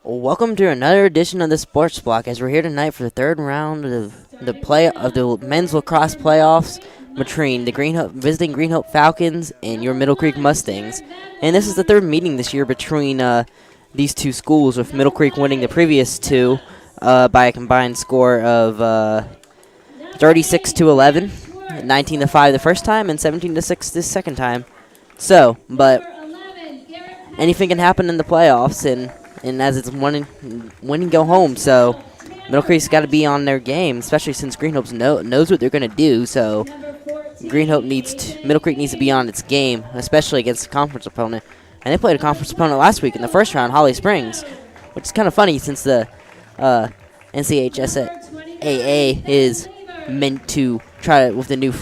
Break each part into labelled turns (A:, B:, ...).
A: Welcome to another edition of the Sports Block, as we're here tonight for the third round of the men's lacrosse playoffs between the visiting Green Hope Falcons and your Middle Creek Mustangs. And this is the third meeting this year between these two schools, with Middle Creek winning the previous two by a combined score of 36-11, 19-5 the first time, and 17-6 the second time. So, but anything can happen in the playoffs, and as it's win and go home, so Middle Creek's got to be on their game, especially since Green Hope knows what they're going to do. So Middle Creek needs to be on its game, especially against a conference opponent. And they played a conference opponent last week in the first round, Holly Springs, which is kind of funny since the NCHSAA is meant to try to, with the new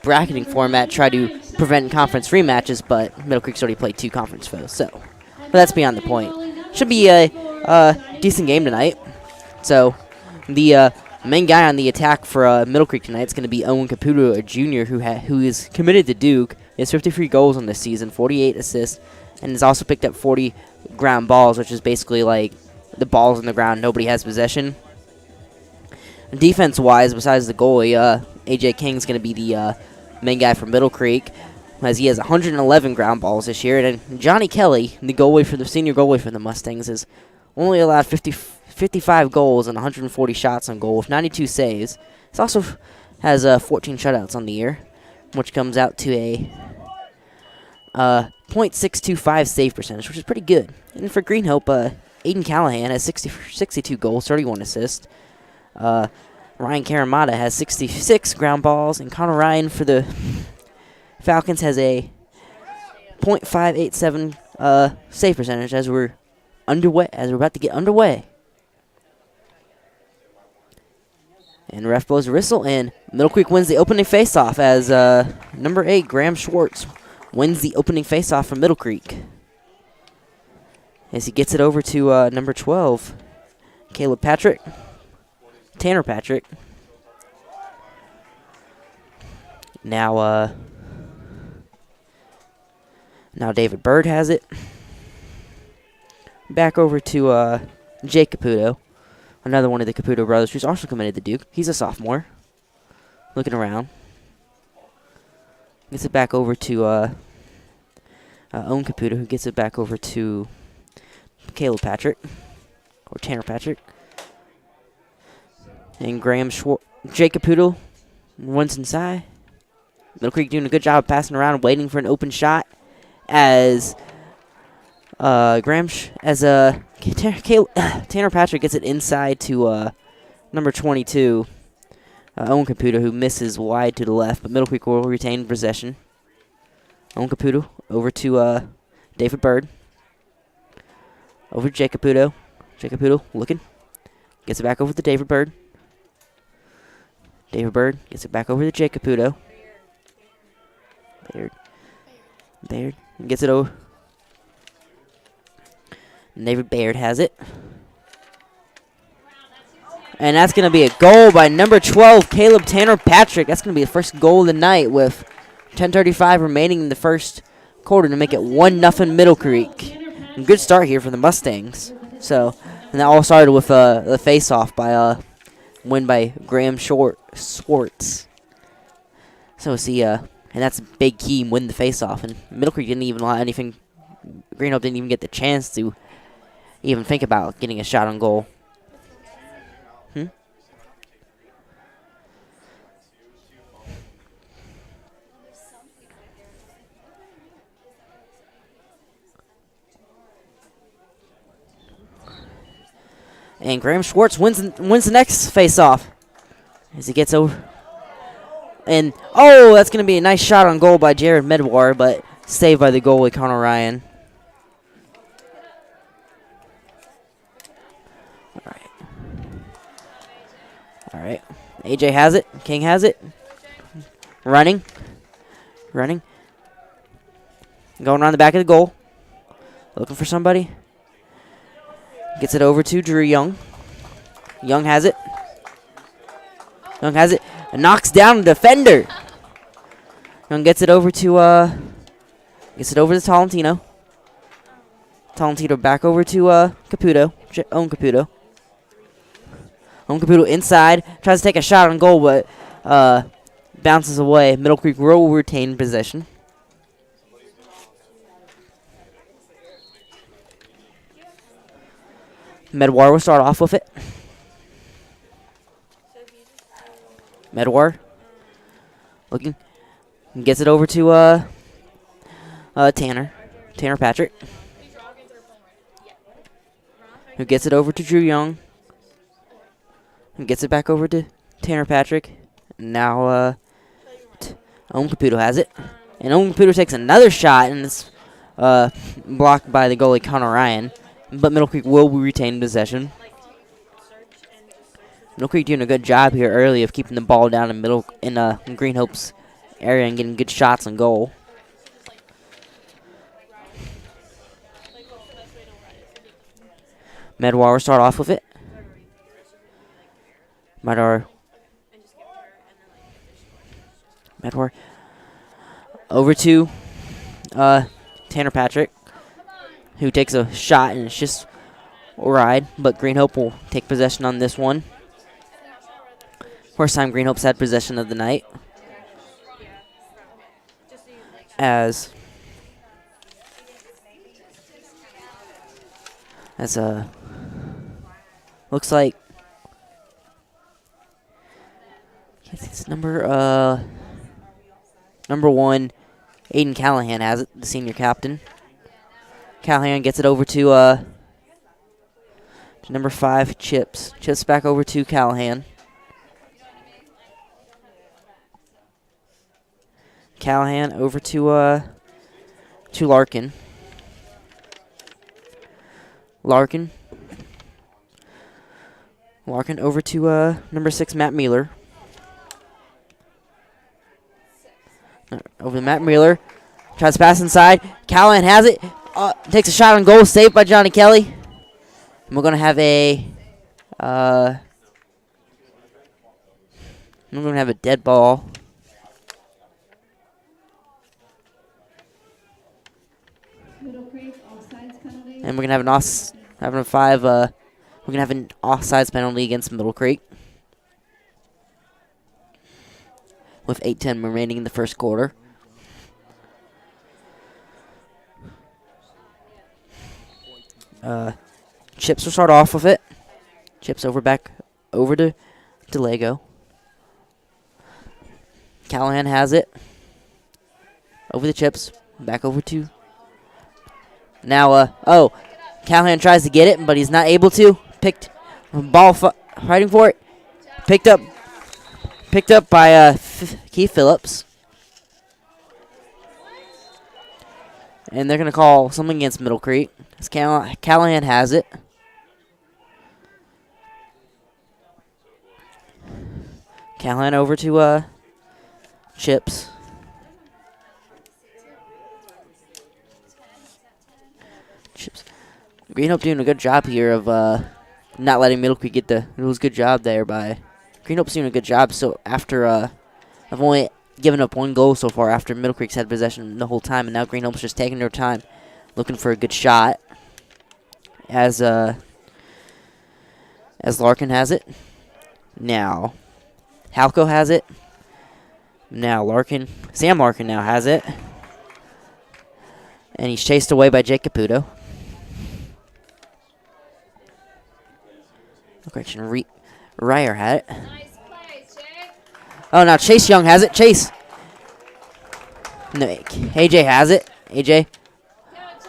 A: bracketing format, try to prevent conference rematches, but Middle Creek's already played two conference foes, so. But that's beyond the point. Should be a decent game tonight. So the main guy on the attack for Middle Creek tonight is going to be Owen Caputo, a junior who is committed to Duke. He has 53 goals on this season, 48 assists, and has also picked up 40 ground balls, which is basically like the balls on the ground, nobody has possession. Defense-wise, besides the goalie, AJ King's going to be the main guy for Middle Creek, as he has 111 ground balls this year. And Johnny Kelly, the senior goalie for the Mustangs, has only allowed 55 goals and 140 shots on goal with 92 saves. He also has 14 shutouts on the year, which comes out to a .625 save percentage, which is pretty good. And for Green Hope, Aiden Callahan has 62 goals, 31 assists. Ryan Karamata has 66 ground balls, and Connor Ryan for the Falcons has a .587 save percentage as we're about to get underway. And the ref blows a whistle, and Middle Creek wins the opening faceoff as number 8, Graham Schwartz, wins the opening faceoff from Middle Creek. As he gets it over to number 12, Tanner Patrick. Now David Bird has it. Back over to Jake Caputo, another one of the Caputo brothers who's also committed to Duke. He's a sophomore. Looking around. Gets it back over to Owen Caputo, who gets it back over to Tanner Patrick. And Jake Caputo runs inside. Middle Creek doing a good job of passing around, waiting for an open shot, as Tanner Patrick gets it inside to number 22, Owen Caputo, who misses wide to the left, but Middle Creek will retain possession. Owen Caputo over to David Bird. Over to Jake Caputo. Jake Caputo looking. Gets it back over to David Bird. David Bird gets it back over to Jake Caputo. Baird gets it over. David Baird has it. And that's going to be a goal by number 12, Caleb Tanner Patrick. That's going to be the first goal of the night with 10:35 remaining in the first quarter to make it 1-0 Middle Creek. And good start here for the Mustangs. So, and that all started with the face-off by win by Graham Schwartz. So see, and that's a big key, win the face-off. And Middle Creek didn't even allow anything. Green Hope didn't even get the chance to even think about getting a shot on goal. And Graham Schwartz wins the next face-off as he gets over. And, oh, that's going to be a nice shot on goal by Jared Medwar, but Saved by the goalie, Connor Ryan. All right. AJ has it. King has it. Running. Going around the back of the goal. Looking for somebody. Gets it over to Drew Young. Young has it. And knocks down the defender. Young gets it over to Tolentino. Tolentino back over to Caputo. Owen Caputo. Owen Caputo inside. Tries to take a shot on goal, but bounces away. Middle Creek will retain possession. Medwar will start off with it. Medwar looking. Gets it over to Tanner Patrick, who gets it over to Drew Young, and gets it back over to Tanner Patrick. Now Owen Caputo has it, and Owen Caputo takes another shot, and it's blocked by the goalie Connor Ryan. But Middle Creek will retain possession. Middle Creek doing a good job here early of keeping the ball down in Green Hope's area and getting good shots on goal. Medwar will start off with it. Medwar over to Tanner Patrick, who takes a shot, and it's just a ride, but Green Hope will take possession on this one. First time Green Hope's had possession of the night. As looks like it's number 1, Aiden Callahan has it, the senior captain. Callahan gets it over to number 5, Chips. Chips back over to Callahan. Callahan over to Larkin. Larkin over to number 6, Matt Mueller. Over to Matt Mueller. Tries to pass inside. Callahan has it. Takes a shot on goal. Saved by Johnny Kelly. And we're going to have a dead ball. And we're gonna have an offsides penalty against Middle Creek with 8:10 remaining in the first quarter. Chips will start off with it. Chips back over to Lego. Callahan has it. Over the Chips. Back over to. Now, Callahan tries to get it, but he's not able to. Fighting for it. Picked up by Keith Phillips. And they're going to call something against Middle Creek. Callahan has it. Callahan over to Chips. Green Hope doing a good job here of not letting Middle Creek get it was a good job there by Green Hope's doing a good job. So after I've only given up 1 goal so far after Middle Creek's had possession the whole time, and now Green Hope's just taking their time looking for a good shot as Larkin has it. Now Halco has it. Now Sam Larkin now has it. And he's chased away by Jake Caputo. Correction, Ryer had it.
B: Nice play, Jake.
A: Oh, now Chase Young has it. Chase. No, AJ has it. AJ.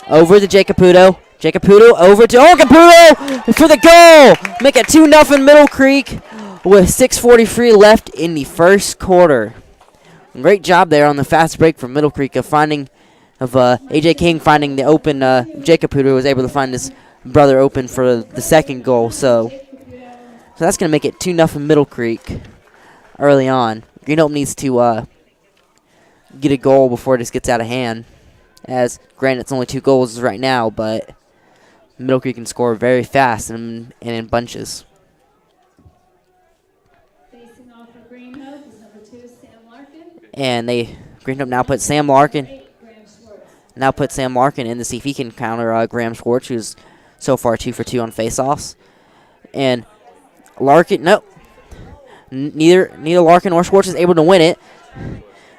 A: Over to Jake Caputo. Jake Caputo over to Caputo for the goal. Make it 2-0 Middle Creek with 6:43 left in the first quarter. Great job there on the fast break from Middle Creek of finding AJ King finding the open. Jake Caputo was able to find his brother open for the second goal. So that's going to make it 2-0 Middle Creek early on. Green Hope needs to get a goal before this gets out of hand. As granted, it's only 2 goals right now, but Middle Creek can score very fast and in bunches.
B: Facing off for Green Hope is number 2, Sam Larkin.
A: And Green Hope now puts Sam Larkin. Now put Sam Larkin in to see if he can counter Graham Schwartz, who's so far 2 for 2 on faceoffs. And Larkin, nope. Neither Larkin or Schwartz is able to win it.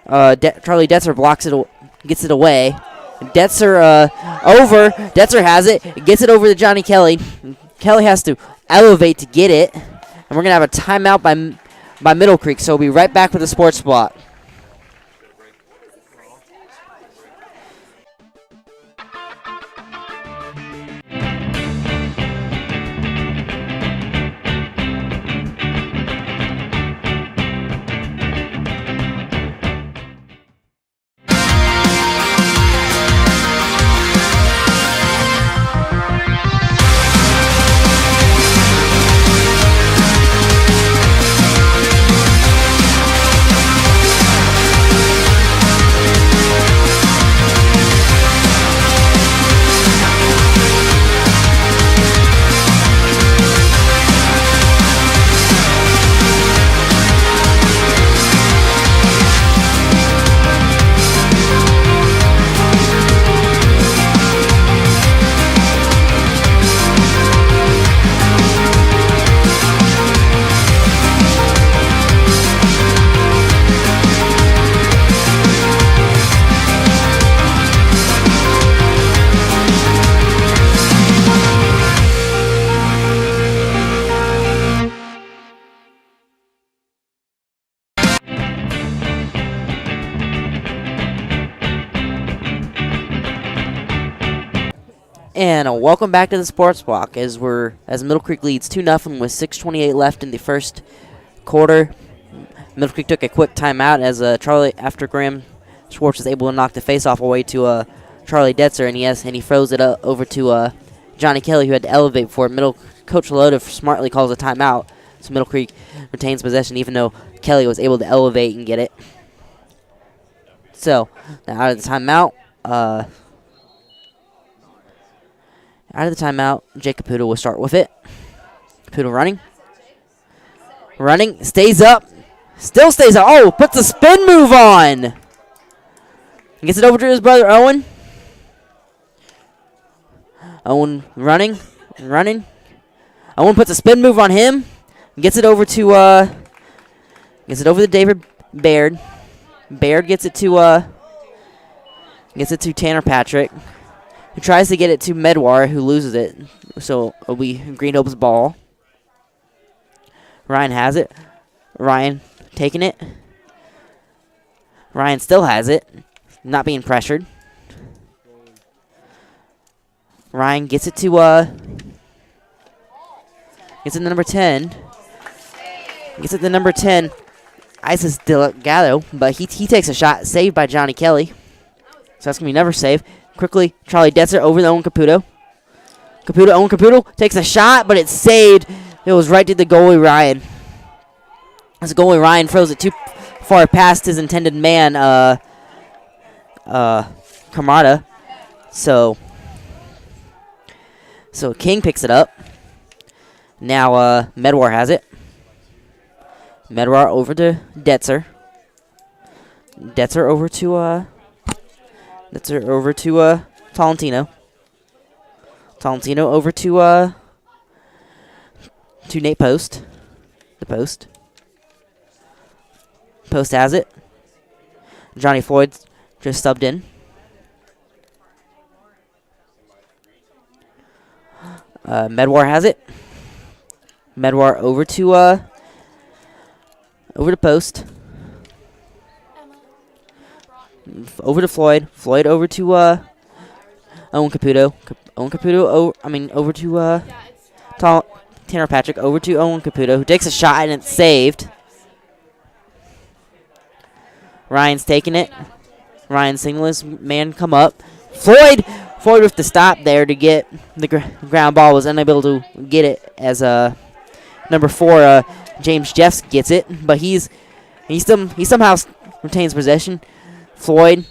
A: Charlie Detzer blocks it, gets it away. Detzer over. Detzer has it. Gets it over to Johnny Kelly. Kelly has to elevate to get it. And we're going to have a timeout by Middle Creek. So we'll be right back with the sports block. And welcome back to the sports block as Middle Creek leads 2-0 with 6:28 left in the first quarter. Middle Creek took a quick timeout as Charlie, after Graham Schwartz was able to knock the faceoff away to Charlie Detzer, and he froze it over to Johnny Kelly, who had to elevate for it. Coach Lota smartly calls a timeout, so Middle Creek retains possession, even though Kelly was able to elevate and get it. So now out of the timeout. Out of the timeout, Jake Caputo will start with it. Caputo running. Running. Stays up. Still stays up. Oh, puts a spin move on. Gets it over to his brother, Owen. Owen running. Running. Owen puts a spin move on him. Gets it over to David Baird. Baird gets it to Tanner Patrick, who tries to get it to Medwar, who loses it. So it'll be Green Hope's ball. Ryan has it. Ryan taking it. Ryan still has it. Not being pressured. Ryan gets it to number 10. Gets it to number 10. Isis Delgado, but he takes a shot. Saved by Johnny Kelly. So that's going to be another save. Quickly, Charlie Detzer over to Owen Caputo. Owen Caputo takes a shot, but it's saved. It was right to the goalie, Ryan. As the goalie, Ryan throws it too far past his intended man, Kamada. So King picks it up. Now Medwar has it. Medwar over to Detzer. Detzer over to Tolentino. Tolentino over to Nate Post. The Post. Post has it. Johnny Floyd just subbed in. Medwar has it. Medwar over to Post. Over to Floyd. Floyd over to Owen Caputo. Owen Caputo over to Tanner Patrick. Over to Owen Caputo, who takes a shot and it's saved. Ryan's taking it. Ryan signal his man come up. Floyd with the stop there to get the ground ball, was unable to get it as number 4 James Jeffs gets it, but he somehow retains possession. Floyd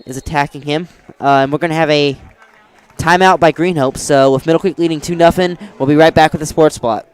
A: is attacking him, and we're going to have a timeout by Green Hope. So with Middle Creek leading 2-0, we'll be right back with the Sports Spot.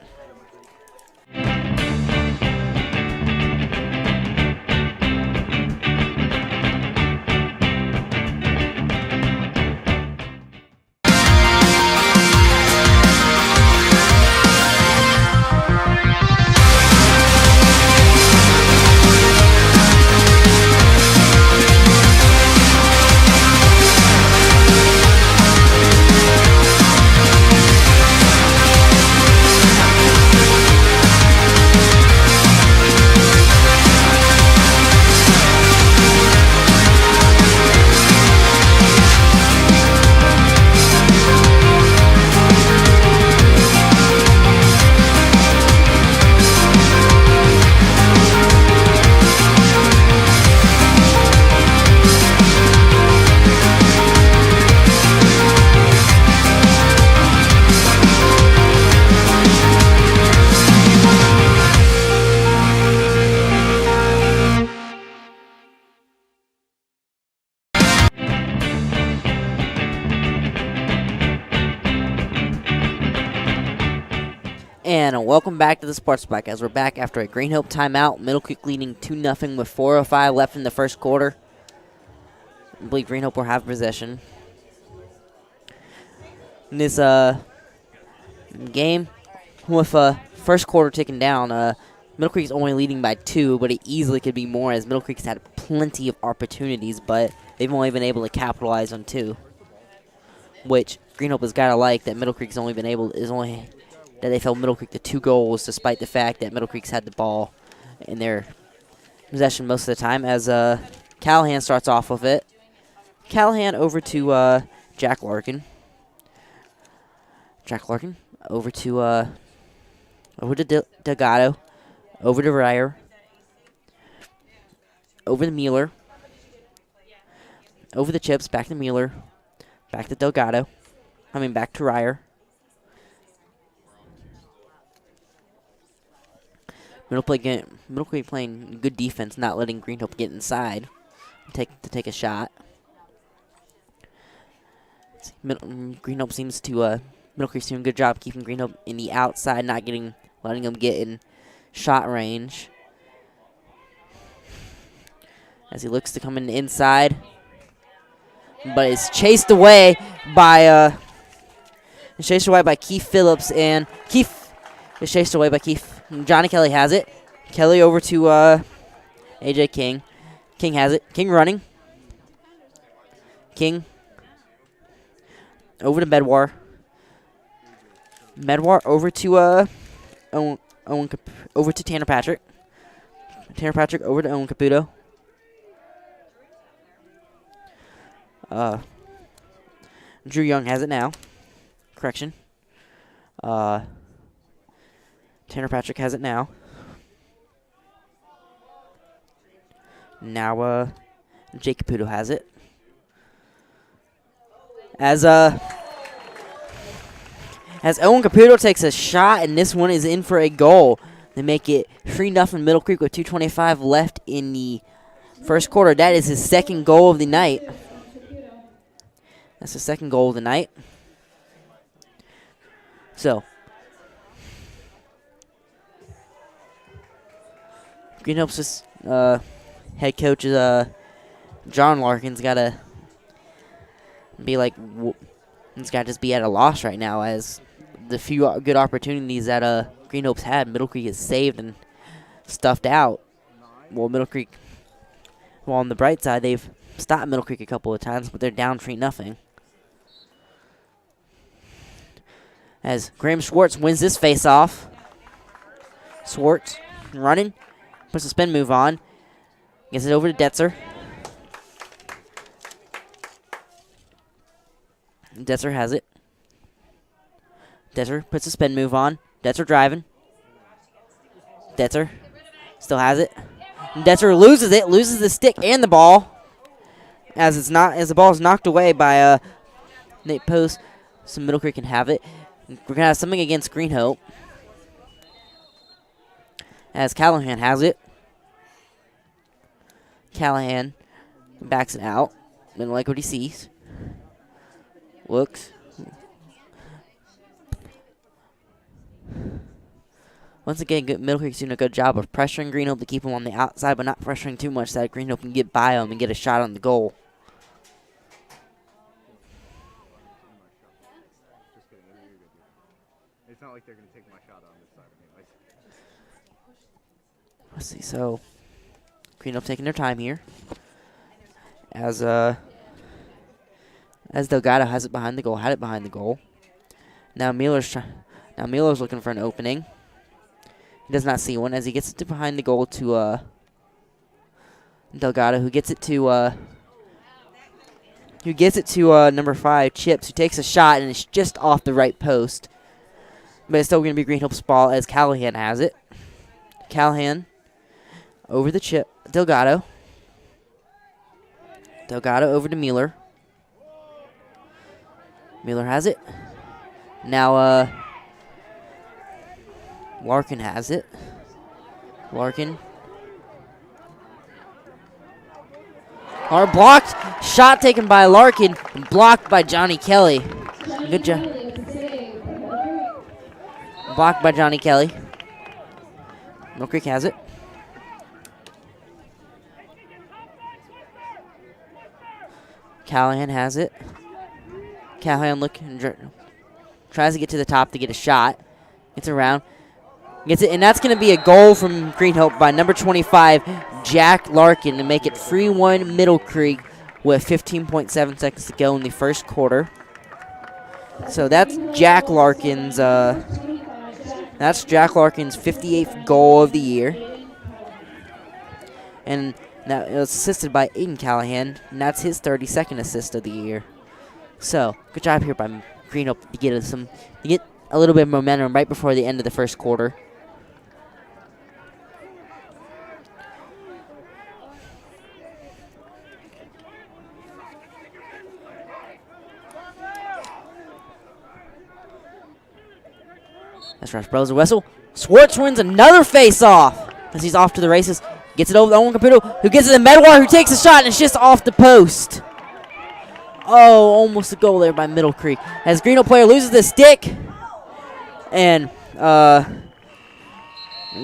A: And welcome back to the Sports Spot, as we're back after a Green Hope timeout. Middle Creek leading 2-0 with 4:05 left in the first quarter. I believe Green Hope will have possession. In this game, with first quarter ticking down, Middle Creek's only leading by 2, but it easily could be more, as Middle Creek's had plenty of opportunities, but they've only been able to capitalize on 2. Which Green Hope has got to like, that Middle Creek's only been able that they held Middle Creek to 2 goals, despite the fact that Middle Creek's had the ball in their possession most of the time, as Callahan starts off with it. Callahan over to Jack Larkin. Jack Larkin over to Delgado, over to Ryer, over to Mueller, over the Chips, back to Mueller, back to Delgado, back to Ryer. Middle Creek playing good defense, not letting Green Hope get inside to take a shot. Green Hope seems to Middle Creek's doing a good job keeping Green Hope in the outside, not letting them get in shot range. As he looks to come in inside, but is chased away by Keith Phillips, and Keith is chased away by Keith. Johnny Kelly has it. Kelly over to A.J. King. King has it. King running. King over to Medwar. Medwar over to over to Tanner Patrick. Tanner Patrick over to Owen Caputo. Drew Young has it now. Correction. Tanner Patrick has it now. Now, Jake Caputo has it. As Owen Caputo takes a shot, and this one is in for a goal. They make it 3-0 Middle Creek with 2:25 left in the first quarter. That is his second goal of the night. That's the second goal of the night. So, Green Hope's head coach John Larkin's got to be like, he's got to just be at a loss right now, as the few good opportunities that Green Hope's had, Middle Creek has saved and stuffed out. Well, on the bright side, they've stopped Middle Creek a couple of times, but they're down 3-0. As Graham Schwartz wins this face-off. Schwartz running. Puts a spin move on. Gets it over to Detzer. Detzer has it. Detzer puts a spin move on. Detzer driving. Detzer still has it. Detzer loses it. Loses the stick and the ball. as the ball is knocked away by Nate Post, so Middle Creek can have it. We're gonna have something against Green Hope as Callahan has it. Callahan backs it out. Didn't like what he sees. Looks. Once again, Middle Creek's doing a good job of pressuring Green Hope to keep him on the outside, but not pressuring too much so that Green Hope can get by him and get a shot on the goal.
C: It's not like they're going to take my shot on this side anyways.
A: Let's see, so Green Hope taking their time here. As Delgado has it behind the goal, had it behind the goal. Now Mueller's looking for an opening. He does not see one as he gets it to behind the goal to Delgado, who gets it to number 5, Chips, who takes a shot and it's just off the right post. But it's still going to be Green Hope's ball as Callahan has it. Callahan over the chip. Delgado. Delgado over to Mueller. Mueller has it. Now, Larkin has it. Larkin. Blocked. Shot taken by Larkin and blocked by Johnny Kelly. Good job. Blocked by Johnny Kelly. Mill Creek has it. Callahan has it. Callahan tries to get to the top to get a shot. Gets around. Gets it, and that's going to be a goal from Green Hope by number 25, Jack Larkin, to make it 3-1 Middle Creek with 15.7 seconds to go in the first quarter. So that's Jack Larkin's 58th goal of the year. And that it was assisted by Aiden Callahan, and that's his 32nd assist of the year. So, good job here by Green Hope to get a little bit of momentum right before the end of the first quarter. That's Rush blows a whistle. Swartz wins another face-off as he's off to the races. Gets it over to Owen Caputo, who gets it to Medwar, who takes a shot, and it's just off the post. Oh, almost a goal there by Middle Creek. As Green Hope player loses the stick, and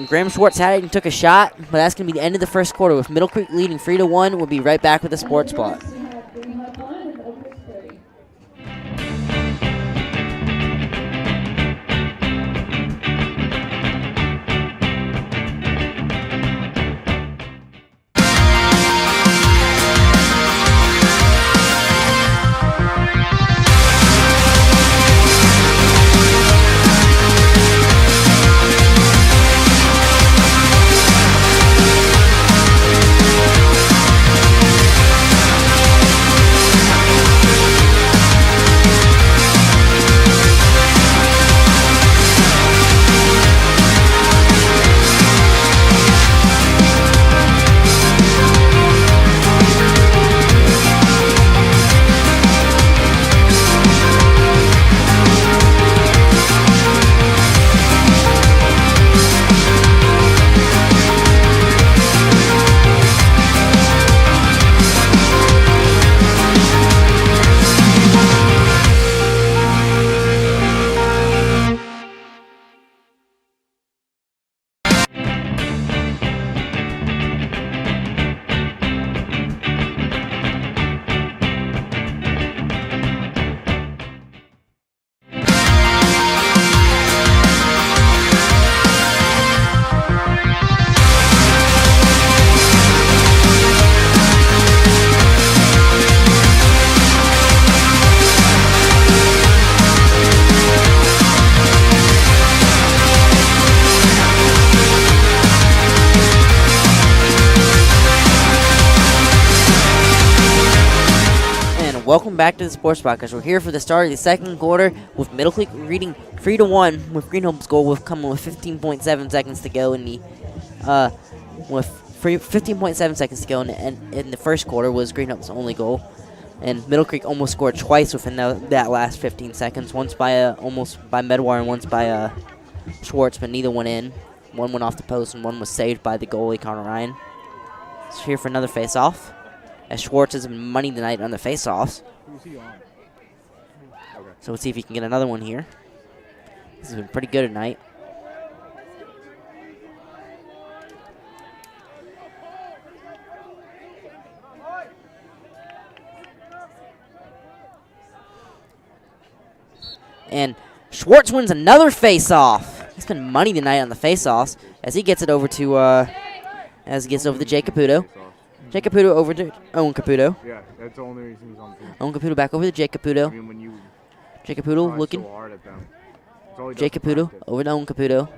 A: Graham Schwartz had it and took a shot, but that's going to be the end of the first quarter with Middle Creek leading 3-1. We'll be right back with the Sports Block. Welcome back to the Sports Podcast. We're here for the start of the second quarter with Middle Creek leading 3-1 with Green Hope's goal coming with 15.7 seconds to go in the with 15.7 seconds to go, and in the first quarter was Green Hope's only goal. And Middle Creek almost scored twice within that last 15 seconds. Once by almost by Medwar and once by Schwartz, but neither one in. One went off the post and one was saved by the goalie, Connor Ryan. So here for another face-off, as Schwartz has been money tonight on the face-offs.
C: Who's he on? Okay.
A: So let's see if he can get another one here. This has been pretty good tonight. And Schwartz wins another face-off. He's been money tonight on the face-offs as he gets it over to Jake Caputo. Jake Caputo over to Owen Caputo.
C: Yeah, that's the only reason he's on the team.
A: Owen Caputo back over to Jake Caputo.
C: I mean, when you
A: Jake Caputo
C: try
A: looking.
C: so hard at them, it's all he does
A: Jake
C: in
A: Caputo
C: practice.
A: over to Owen Caputo.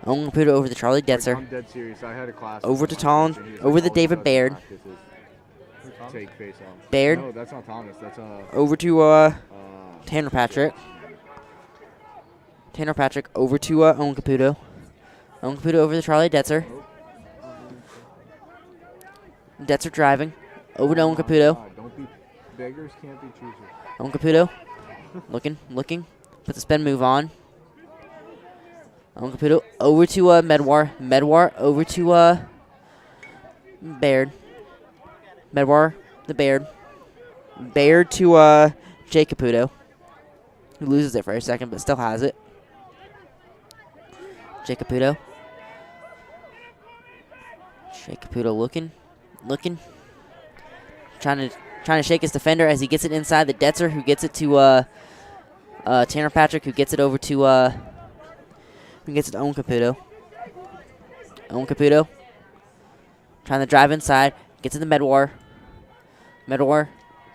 A: Owen Caputo over to Charlie
C: Like,
A: Detzer.
C: I'm dead serious. I had a class.
A: Over
C: with
A: to
C: him
A: Tom-
C: and he was
A: over
C: like,
A: to
C: all he
A: David
C: does in
A: Baird.
C: practice is Take face off.
A: Baird.
C: No, that's not Thomas. That's
A: Over to Tanner Patrick. Tanner Patrick over to Owen Caputo. Owen Caputo over to Charlie Detzer. Detzer driving. Over to Owen Caputo.
C: God, don't be beggars can't be choosers.
A: Owen Caputo. looking. Put the spin move on. Owen Caputo over to Medwar. Medwar over to Baird. Medwar, the Baird. Baird to Jake Caputo. Who loses it for a second but still has it. Jake Caputo. Jake Caputo looking. Trying to shake his defender as he gets it inside the Detzer, who gets it to Tanner Patrick, who gets it over to Owen Caputo. Owen Caputo trying to drive inside, gets it to Medwar. Medwar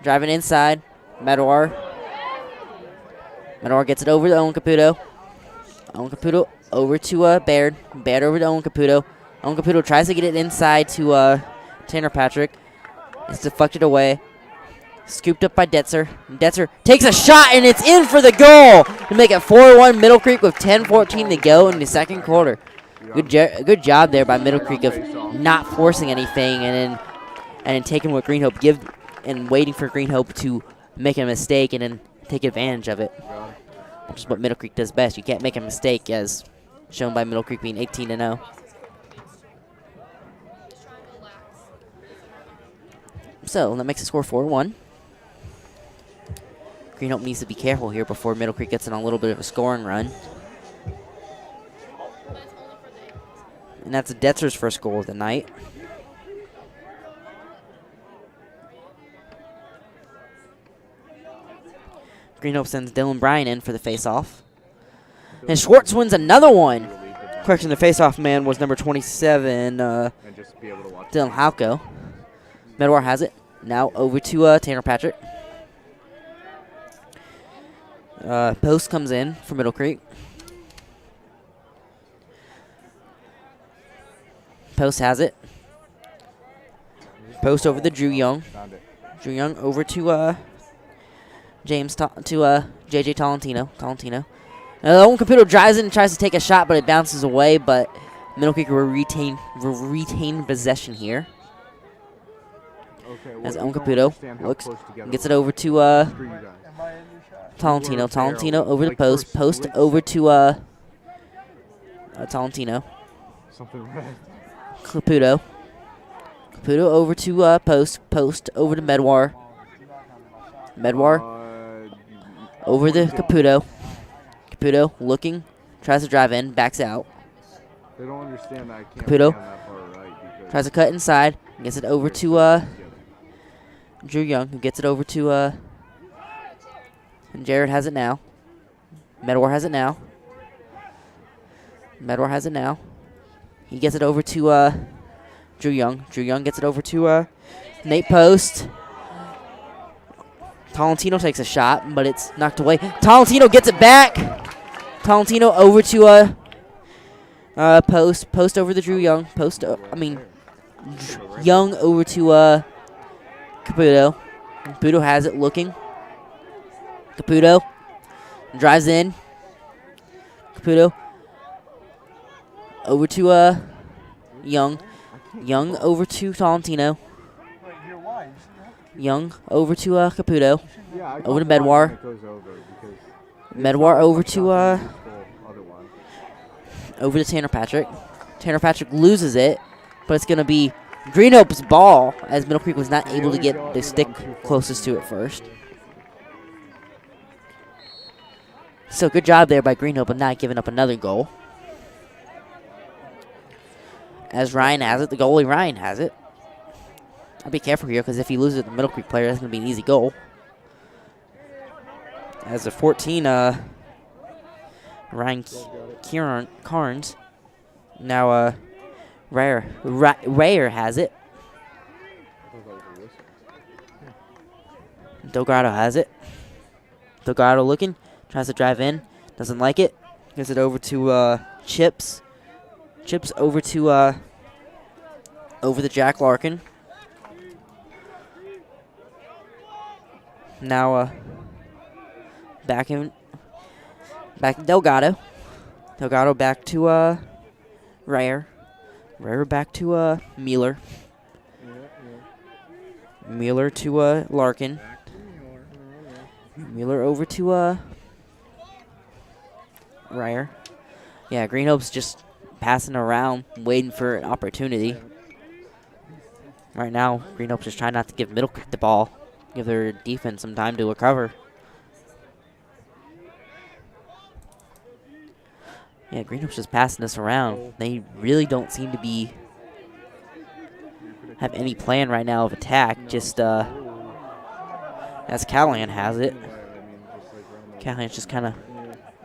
A: driving inside. Medwar gets it over to Owen Caputo. Owen Caputo over to Baird. Baird over to Owen Caputo. Owen Caputo tries to get it inside to Tanner Patrick. It's deflected away. Scooped up by Detzer. Detzer takes a shot, and it's in for the goal to make it 4-1 Middle Creek with 10:14 to go in the second quarter. Good job there by Middle Creek of not forcing anything and then taking what Green Hope give and waiting for Green Hope to make a mistake and then take advantage of it. Which is what Middle Creek does best. You can't make a mistake, as shown by Middle Creek being 18-0. So that makes the score 4-1. Green Hope needs to be careful here before Middle Creek gets in a little bit of a scoring run. And that's Detzer's first goal of the night. Green Hope sends Dylan Bryan in for the face-off. And Schwartz wins another one. Correction, the face-off man was number 27,
C: And just be able to watch.
A: Dylan Halko. Medwar has it. Now over to Tanner Patrick. Post comes in for Middle Creek. Post has it. Post over to Drew Young.
C: Found it.
A: Drew Young over to JJ Tolentino. Owen Caputo drives in and tries to take a shot, but it bounces away. But Middle Creek will retain possession here.
C: Okay,
A: As
C: well,
A: Owen
C: you don't
A: Caputo
C: understand how
A: looks,
C: close together
A: gets it
C: we are.
A: over to
C: Screw you guys.
A: Tolentino. Tolentino over the
C: Like,
A: post.
C: first
A: Post
C: blitz.
A: over to Tolentino.
C: Something red.
A: Caputo. Caputo over to post. Post over to Medwar. Medwar over to Caputo. Caputo looking. Tries to drive in. Backs out.
C: They don't understand that I can't
A: Caputo
C: stand that far right because
A: tries to cut inside. Gets it over to Drew Young, who gets it over to and Jared has it now. Medwar has it now. He gets it over to Drew Young. Drew Young gets it over to Nate Post. Tolentino takes a shot, but it's knocked away. Tolentino gets it back. Tolentino over to Post. Post over to Drew Young. Young over to Caputo. Caputo has it looking. Caputo drives in. Caputo over to Young over to Tolentino. Young over to Caputo.
C: Yeah, I
A: Over to
C: got
A: Medwar.
C: one that goes over because
A: Medwar over to
C: otherwise.
A: over to Tanner Patrick. Tanner Patrick loses it, but it's gonna be Greenhope's ball as Middle Creek was not able to get the stick closest to it first. So good job there by Greenhope of not giving up another goal. As Ryan has it, the goalie Ryan has it. I'll be careful here because if he loses the Middle Creek player, that's going to be an easy goal. As a 14, Ryan Carnes. Now, Rayer has it. Delgado has it. Delgado looking. Tries to drive in. Doesn't like it. Gives it over to Chips. Chips over to Jack Larkin. Now back to Delgado. Delgado back to Rayer. Rayer back to Mueller. Mueller to Larkin. Mueller over to Rayer. Yeah, Greenhope's just passing around, waiting for an opportunity. Right now, Greenhope's just trying not to give Middle Creek the ball. Give their defense some time to recover. Yeah, Greenhope's just passing this around. They really don't seem to have any plan right now of attack. Just as Callahan has it. Callahan's just kind of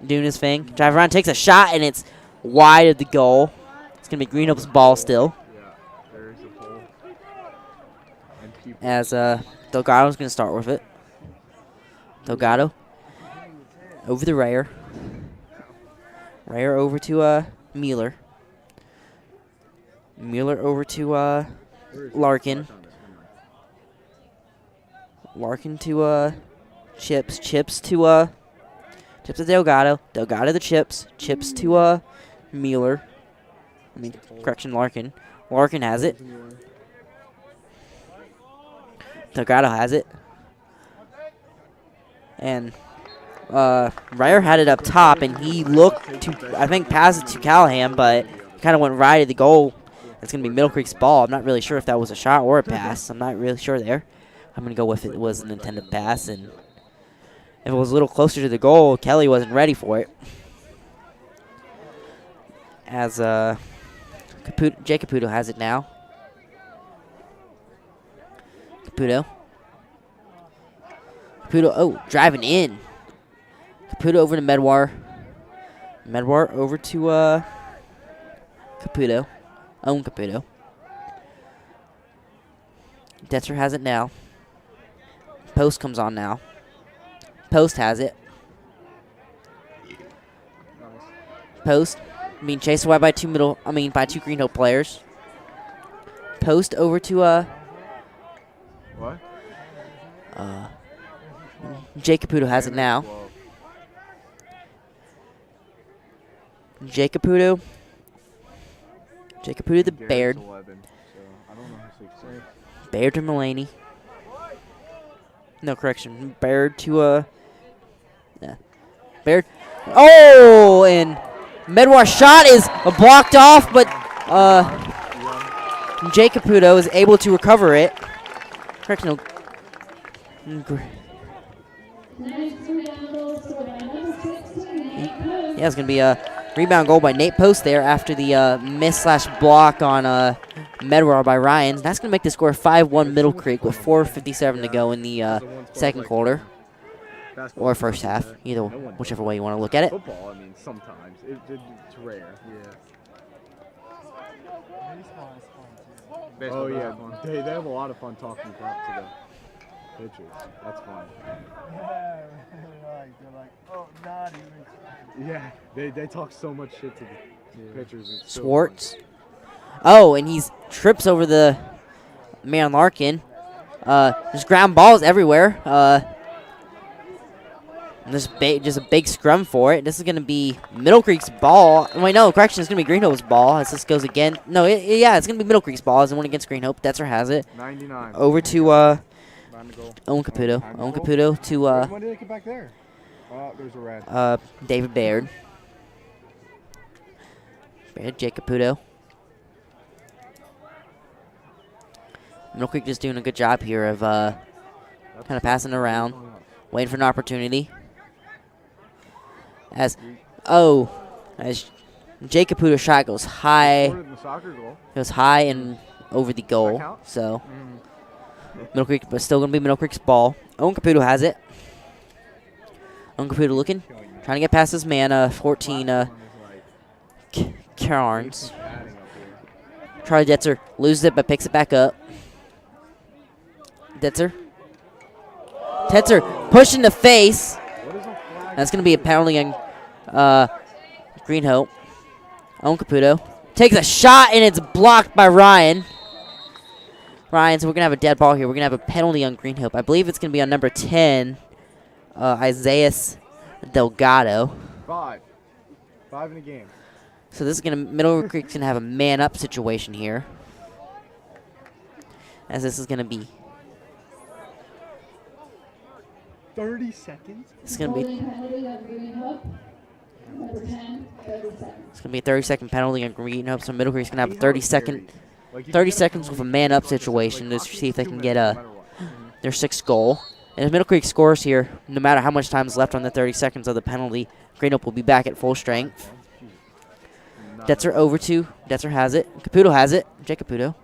A: doing his thing. Drive around, takes a shot, and it's wide of the goal. It's going to be Greenhope's ball still. As Delgado's going to start with it. Delgado over the Rayer. Rayer over to Mueller. Mueller over to Larkin. Larkin to Chips. Chips to Delgado. Delgado to Chips. Chips to Mueller. Larkin. Larkin has it. Delgado has it. And Rayer had it up top, and he looked to, I think, pass it to Callahan, but kind of went right at the goal. It's going to be Middle Creek's ball. I'm not really sure if that was a shot or a pass. I'm not really sure there. I'm going to go with it was an intended pass, and if it was a little closer to the goal, Kelly wasn't ready for it. As Jay Caputo has it now. Caputo, oh, driving in. Caputo over to Medwar. Medwar over to Caputo. Own Caputo. Detzer has it now. Post comes on now. Post has it. Post being chased away by two Greenhope players. Post over to
C: What?
A: Jay Caputo has it now. Jay Caputo to Baird. Baird to Mulaney. No, correction. Baird to Baird. Oh, and Medwar's shot is blocked off, but Jay Caputo is able to recover it. Correction. Yeah, it's going to be a rebound goal by Nate Post there after the miss/block on Medwar by Ryan. That's going to make the score 5-1 Middle Creek with 4:57 to go in the second quarter. Or first half, whichever way you want to look at it.
C: Football, sometimes. It's rare. Yeah. Oh, yeah. They have a lot of fun talking crap to the pitchers. That's fun.
D: Yeah, they're like, oh, not even.
C: Yeah, they talk so much shit to the pitchers. It's
A: Swartz. Oh, and he's trips over the man Larkin. There's ground balls everywhere. Just a big scrum for it. This is going to be Middle Creek's ball. Wait, no, correction. It's going to be Green Hope's ball as this goes again. No, yeah, it's going to be Middle Creek's ball as it went against Green Hope. Detzer has it.
C: 99.
A: Over to
C: Time to go.
A: Owen Caputo.
C: Time to
A: Owen
C: go.
A: Caputo to
C: When did it get back there? There's a red.
A: David Baird. Jake Caputo. Middle Creek just doing a good job here of kind of passing it around, waiting for an opportunity. As Jake Caputo's shot goes high.
C: Scored in the soccer goal.
A: Goes high and over the goal.
C: count?
A: So Middle Creek, but still gonna be Middle Creek's ball. Owen Caputo has it. Owen Caputo looking, trying to get past his man. 14. Carnes. Charlie Detzer loses it but picks it back up. Detzer pushing the face. That's going to be a penalty on Green Hope. Owen Caputo takes a shot and it's blocked by Ryan. So we're going to have a dead ball here. We're going to have a penalty on Green Hope. I believe it's going to be on number 10, Isaiah Delgado.
C: 5 in the game.
A: So this is going to, Middle Creek's going to have a man-up situation here. As this is going to be
D: 30 seconds?
A: It's going to be
B: Holding penalty on Green Hope. Number 10, 30 seconds.
A: It's going to be a 30-second penalty on Green Hope. So Middle Creek's going to have a 30 seconds with a man-up situation to see if they can get their 6th goal. And if Middle Creek scores here, no matter how much time is left on the 30 seconds of the penalty, Green Hope will be back at full strength. Detzer over to, Detzer has it. Caputo has it. Jake Caputo.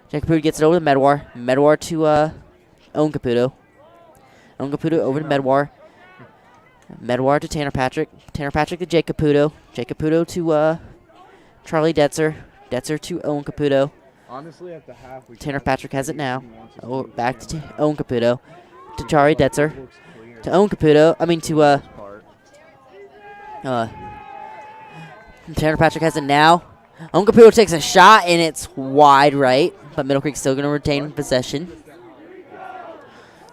A: Jake Caputo gets it over to Medwar. Medwar to Owen Caputo. Owen Caputo over to Medwar. Medwar to Tanner Patrick. Tanner Patrick to Jake Caputo. Jake Caputo to Charlie Detzer. Detzer to Owen Caputo.
C: Honestly, at the half,
A: Tanner Patrick has it now. Oh, back to Owen Caputo. To Charlie Detzer. To Owen Caputo. I mean to Tanner Patrick has it now. Owen Caputo takes a shot and it's wide right, but Middle Creek's still going to retain possession.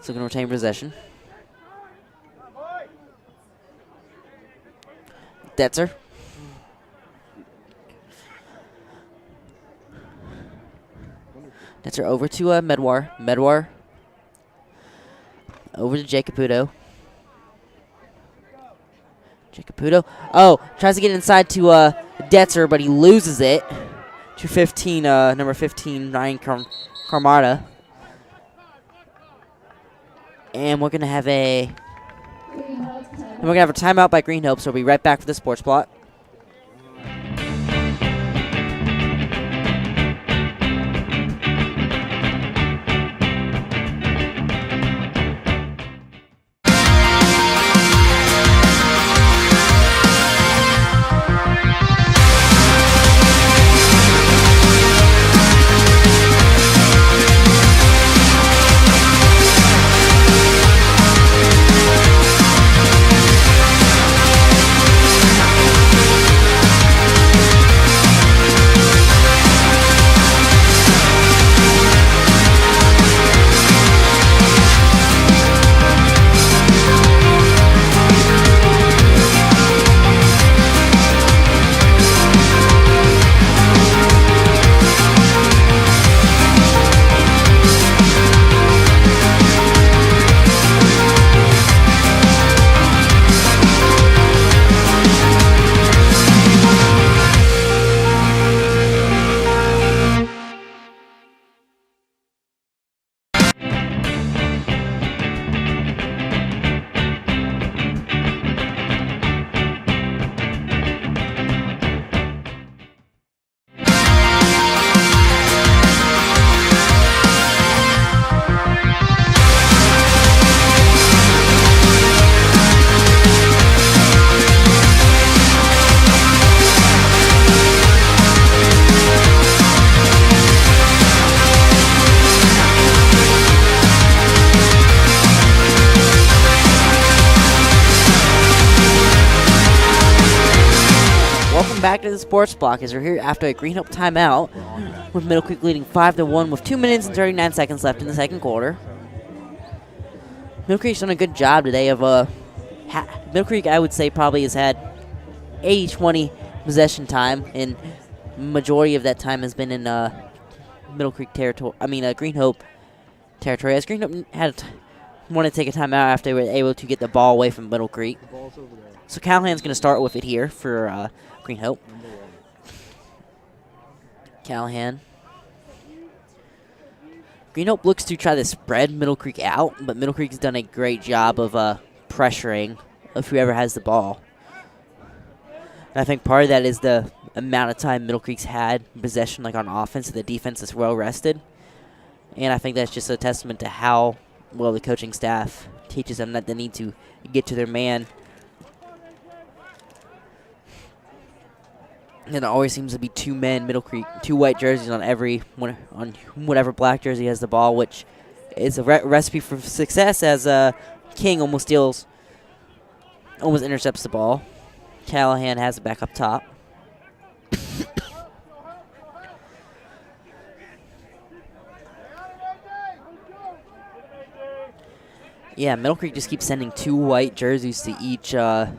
A: Still going to retain possession. Detzer. Detzer over to Medwar. Medwar over to Jake Caputo. Jake Caputo. Oh, tries to get inside to Detzer, but he loses it to 15. Number 15, Ryan Carmada. And we're gonna have a timeout by Green Hope. So we'll be right back for the sports plot. Back to the sports block as we're here after a Green Hope timeout with Middle Creek leading 5-1 with 2 minutes and 39 seconds left in the second quarter. Middle Creek's done a good job today of Middle Creek, I would say, probably has had 80-20 possession time, and majority of that time has been in Middle Creek territory. Green Hope territory. As Green Hope wanted to take a timeout after they were able to get the ball away from Middle Creek.
C: The ball's over there.
A: So Callahan's going to start with it here for Green Hope.
C: Number 1.
A: Callahan. Green Hope looks to try to spread Middle Creek out, but Middle Creek's done a great job of pressuring of whoever has the ball. And I think part of that is the amount of time Middle Creek's had possession, like on offense, the defense is well rested. And I think that's just a testament to how well the coaching staff teaches them that they need to get to their man. And there always seems to be 2 men, Middle Creek, 2 white jerseys on on whatever black jersey has the ball, which is a recipe for success as King almost intercepts the ball. Callahan has it back up top. Yeah, Middle Creek just keeps sending 2 white jerseys to each ball.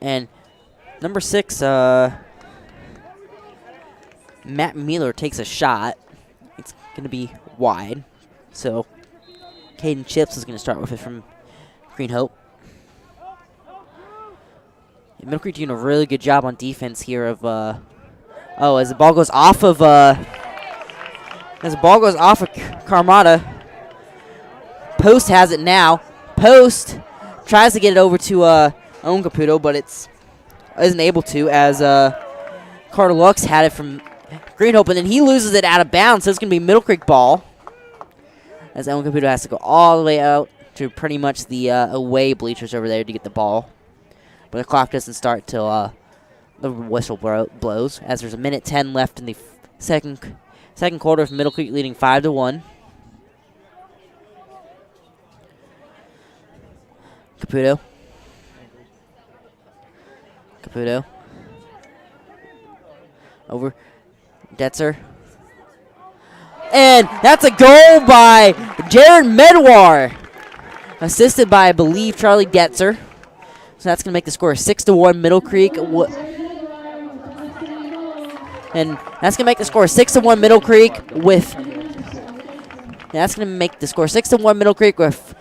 A: And number 6, Matt Mueller takes a shot. It's going to be wide. So Caden Chips is going to start with it from Green Hope. And Middle Creek doing a really good job on defense here of as the ball goes off of Carmada. Post has it now. Post tries to get it over to Owen Caputo, but isn't able to, as Carter Lux had it from Green Hope, and then he loses it out of bounds, so it's going to be Middle Creek ball, as Owen Caputo has to go all the way out to pretty much the away bleachers over there to get the ball. But the clock doesn't start till the whistle blows, as there's 1:10 left in the second quarter of Middle Creek leading 5-1. Caputo. Over. Detzer. And that's a goal by Jared Medwar. Assisted by, I believe, Charlie Detzer. So that's going to make the score 6-1 Middle Creek. And that's going to make the score 6-1 Middle Creek with... That's going to make the score 6-1 Middle Creek with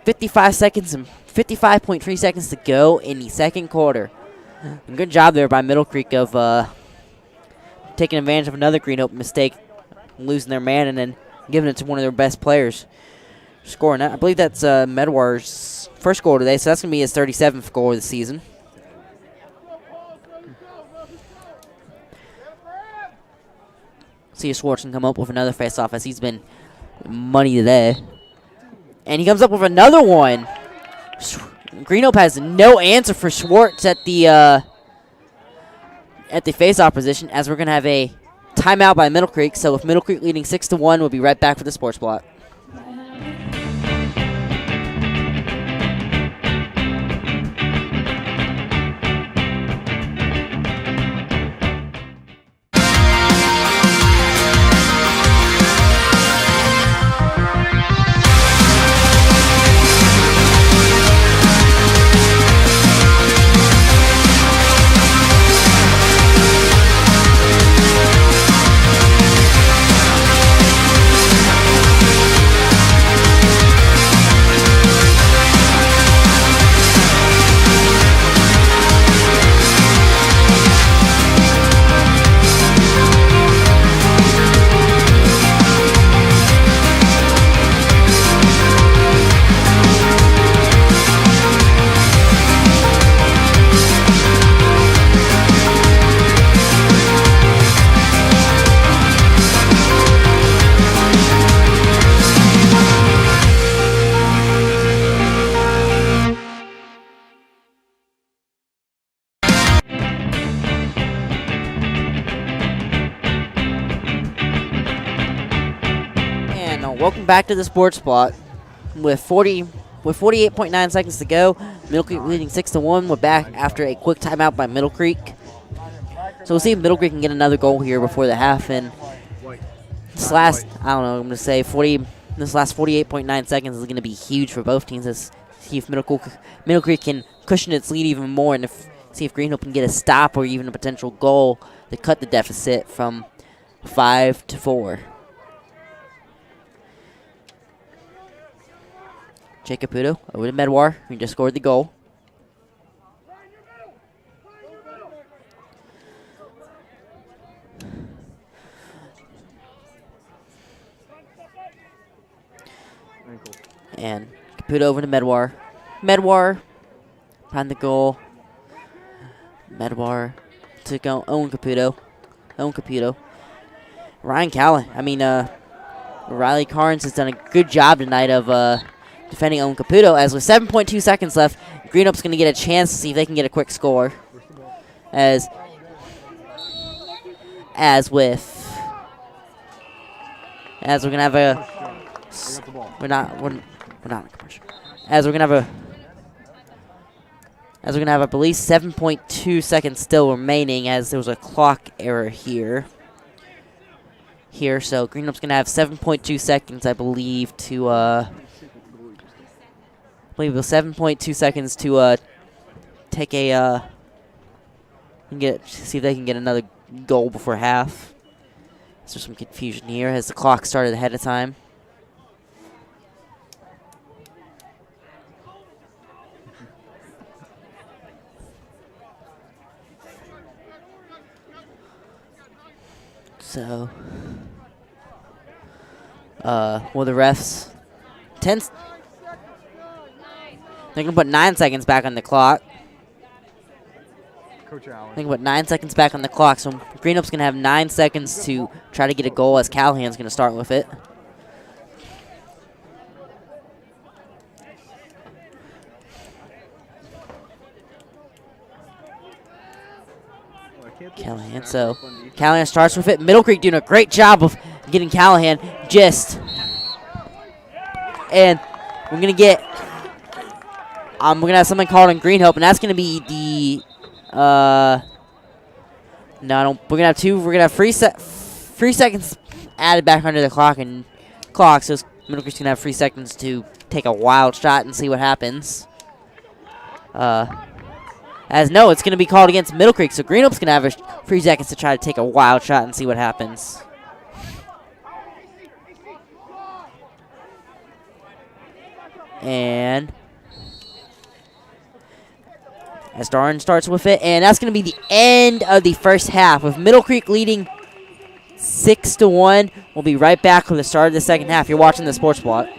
A: 55.3 seconds to go in the second quarter. And good job there by Middle Creek of taking advantage of another Green Hope mistake, losing their man, and then giving it to one of their best players. Scoring that. I believe that's Medwar's first goal today, so that's going to be his 37th goal of the season. See Schwartz can come up with another face-off as he's been money today. And he comes up with another one. Green Hope has no answer for Schwartz at the face-off position, as we're going to have a timeout by Middle Creek. So with Middle Creek leading 6-1, we'll be right back with the sports block. Welcome back to the sports block. With 48.9 seconds to go, Middle Creek leading 6-1. We're back after a quick timeout by Middle Creek. So we'll see if Middle Creek can get another goal here before the half. And this last, I don't know, I'm going to say 40 This last 48.9 seconds is going to be huge for both teams. Let's see if Middle Creek can cushion its lead even more, and see if Green Hope can get a stop or even a potential goal to cut the deficit from 5 to 4. Jake Caputo over to Medwar, who just scored the goal. And Caputo over to Medwar. Medwar behind the goal. Medwar to go Owen Caputo. Ryan Callahan. Riley Carnes has done a good job tonight of defending Owen Caputo. As with 7.2 seconds left, Green Hope's going to get a chance to see if they can get a quick score. As we're gonna have a. We're not in commercial. As we're gonna have, I believe, 7.2 seconds still remaining, as there was a clock error here. So Green Hope's gonna have 7.2 seconds, I believe, to it was 7.2 seconds to take a see if they can get another goal before half. So there's some confusion here as the clock started ahead of time. So, will the refs? They're gonna put 9 seconds back on the clock.
C: Coach Allen.
A: They're gonna put 9 seconds back on the clock. So Green Hope's gonna have 9 seconds to try to get a goal, as Callahan's gonna start with it. Callahan. So Callahan starts with it. Middle Creek doing a great job of getting Callahan and we're gonna get we're gonna have something called in Green Hope, and that's gonna be the we're gonna have 3 seconds added back under the clock, so Middle Creek's gonna have 3 seconds to take a wild shot and see what happens. It's going to be called against Middle Creek, so Green Hope's going to have 3 seconds to try to take a wild shot and see what happens. And as Darn starts with it, and that's going to be the end of the first half, with Middle Creek leading 6-1. We'll be right back with the start of the second half. You're watching the Sports Block.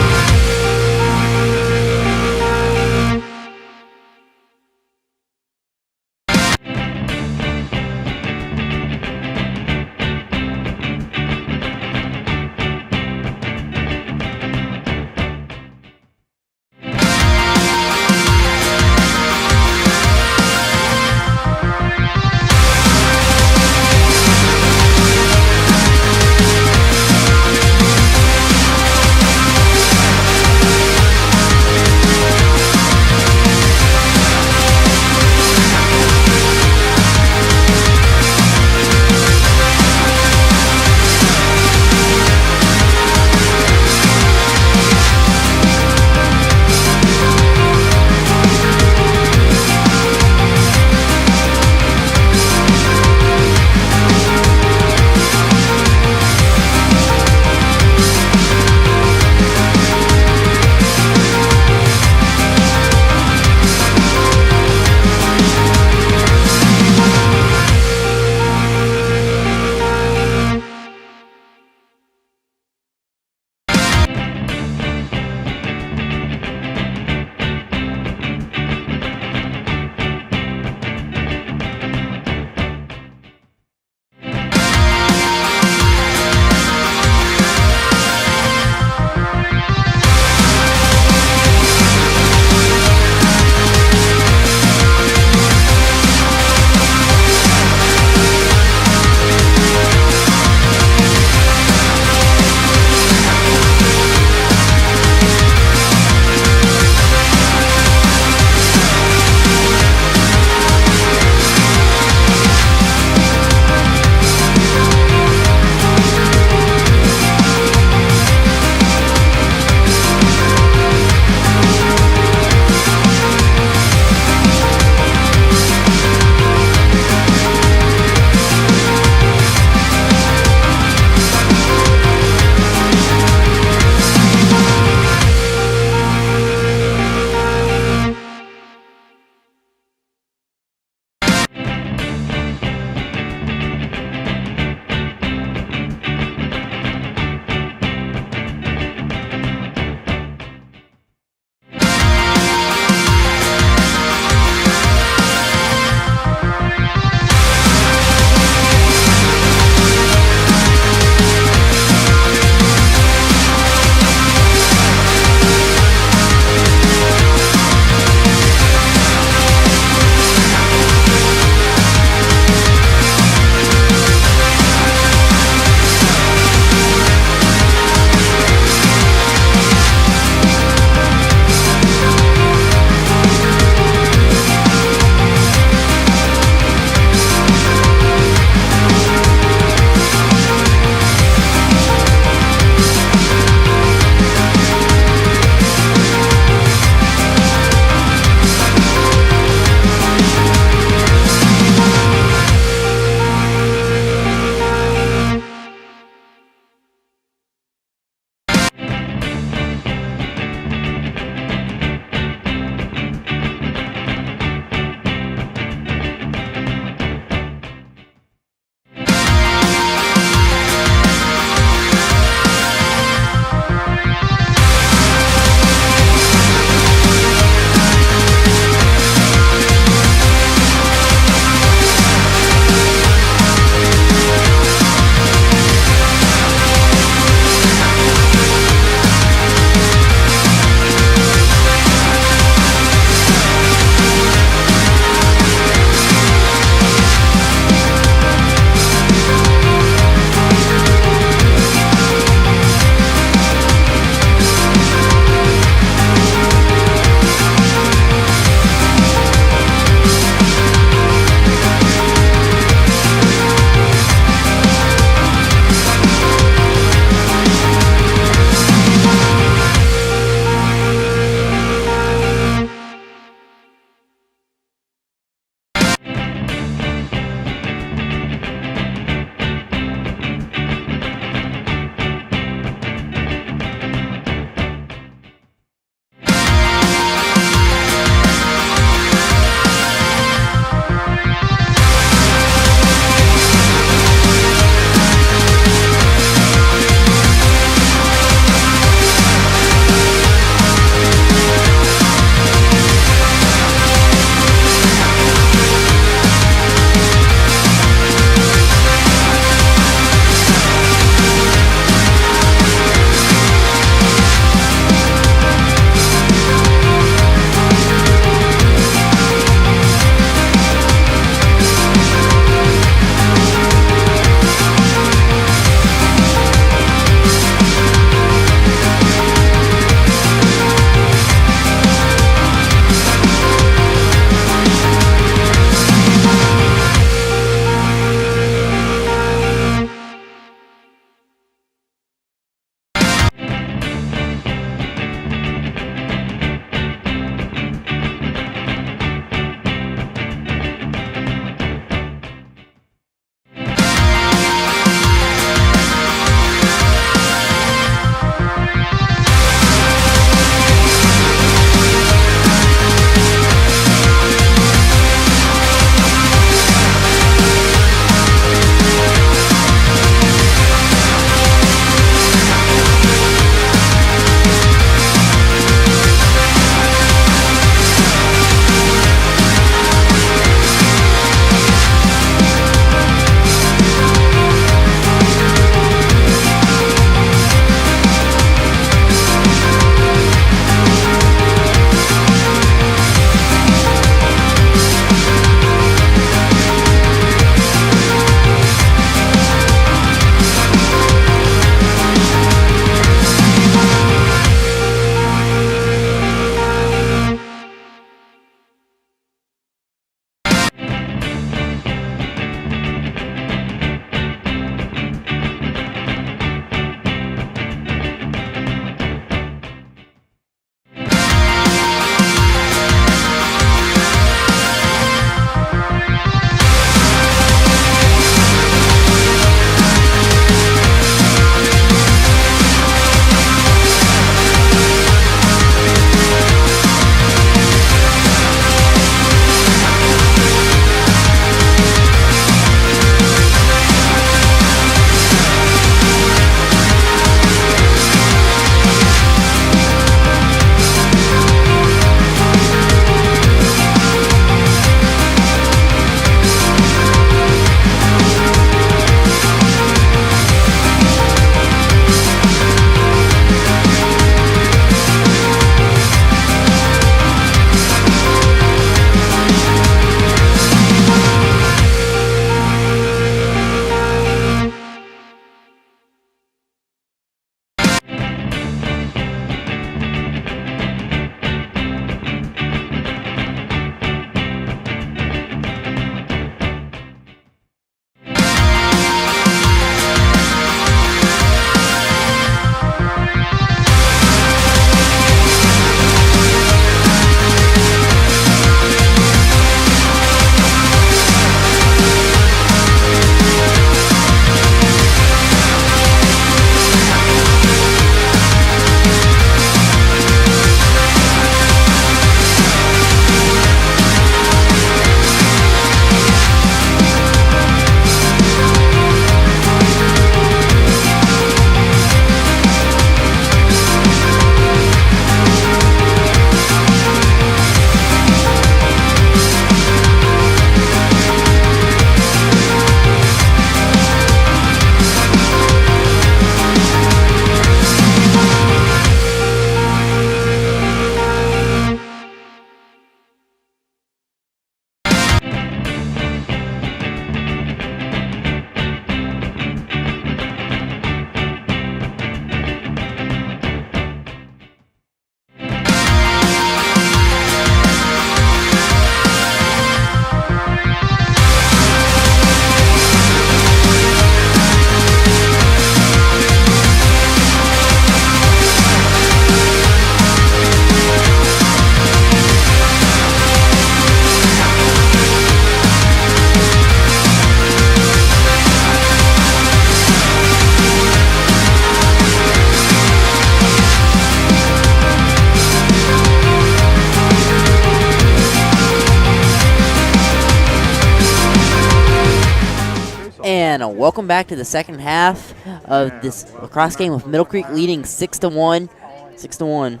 A: And welcome back to the second half of this lacrosse game with Middle Creek leading 6-1. 6-1.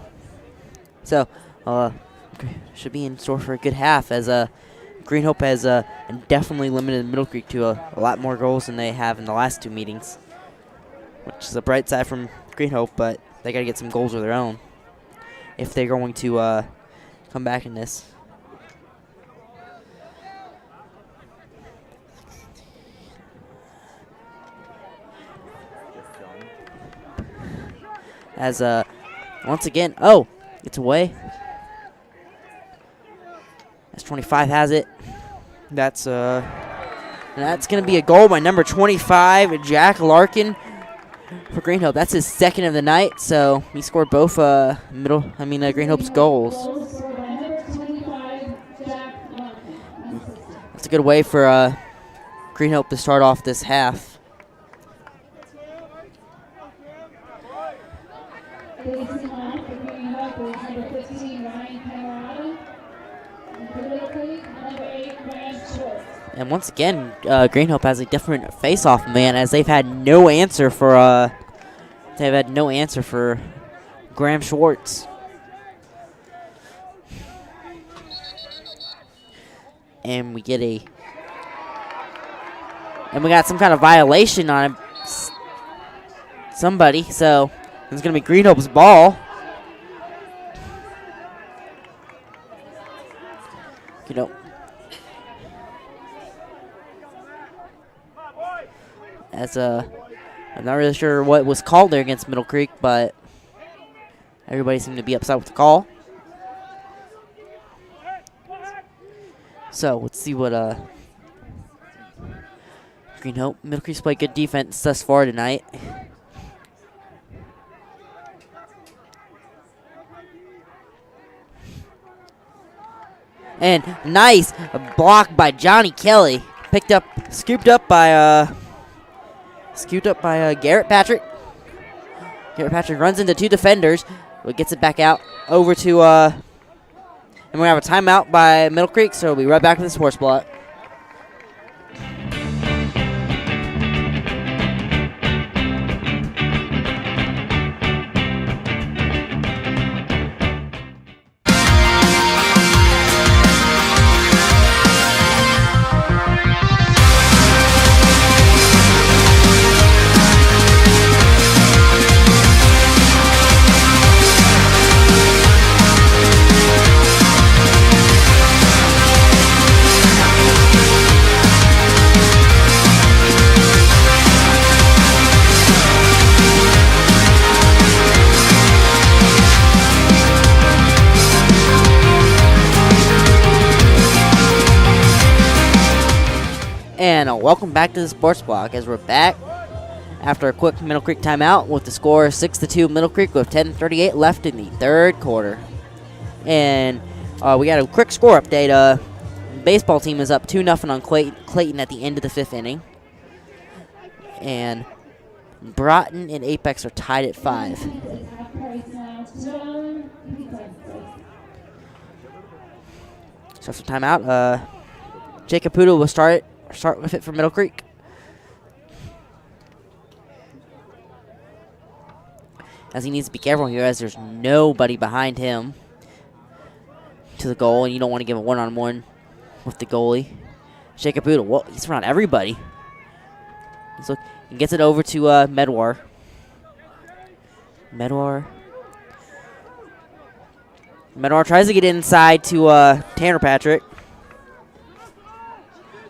A: So, should be in store for a good half as Green Hope has definitely limited Middle Creek to a lot more goals than they have in the last two meetings, which is a bright side from Green Hope, but they got to get some goals of their own if they're going to come back in this. As once again, it's away. As 25 has it. That's gonna be a goal by number 25, Jack Larkin, for Green Hope. That's his second of the night, so he scored both Green Hope's goals. That's a good way for Green Hope to start off this half. And once again, Green Hope has a different face-off man, as they've had no answer for Graham Schwartz. And we got some kind of violation on him. Somebody, so it's gonna be Green Hope's ball. I'm not really sure what was called there against Middle Creek, but everybody seemed to be upset with the call. So let's see what Green Hope. Middle Creek's played good defense thus far tonight. And nice block by Johnny Kelly. Scooped up by Garrett Patrick. Garrett Patrick runs into two defenders, but gets it back out over to, and we're going to have a timeout by Middle Creek, so we'll be right back with the sports block. And welcome back to the sports block, as we're back after a quick Middle Creek timeout with the score 6-2 Middle Creek with 10:38 left in the third quarter. And we got a quick score update. The baseball team is up 2-0 on Clayton at the end of the fifth inning. And Broughton and Apex are tied at 5. So after timeout, Jacob Caputo will start with it for Middle Creek. As he needs to be careful here, as there's nobody behind him to the goal, and you don't want to give a one-on-one with the goalie. Jacob Caputo, he's around everybody. He gets it over to Medwar. Medwar tries to get inside to Tanner Patrick.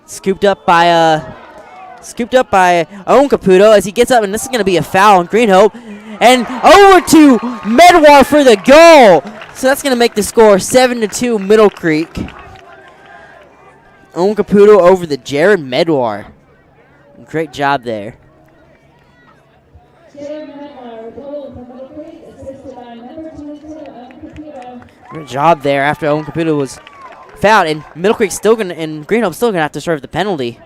A: Scooped up by Owen Caputo as he gets up, and this is going to be a foul on Green Hope. And over to Medwar for the goal. So that's going to make the score 7-2 Middle Creek. Owen Caputo over the Jared Medwar. Great job there. Great job there after Owen Caputo was fouled, and Middle Creek's still gonna, and Green Hope's still gonna have to serve the penalty.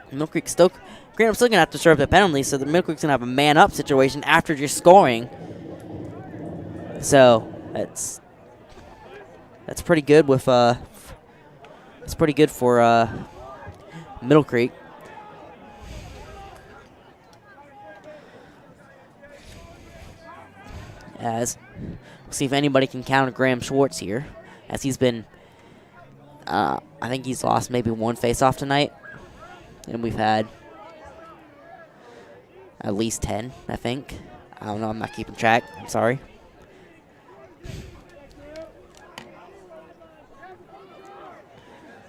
A: Green Hope's still gonna have to serve the penalty, so the Middle Creek's gonna have a man-up situation after just scoring. So that's pretty good with that's pretty good for Middle Creek. As we'll see if anybody can counter Graham Schwartz here, as he's been, I think he's lost maybe one face-off tonight, and we've had at least 10, I think. I don't know, I'm not keeping track, I'm sorry.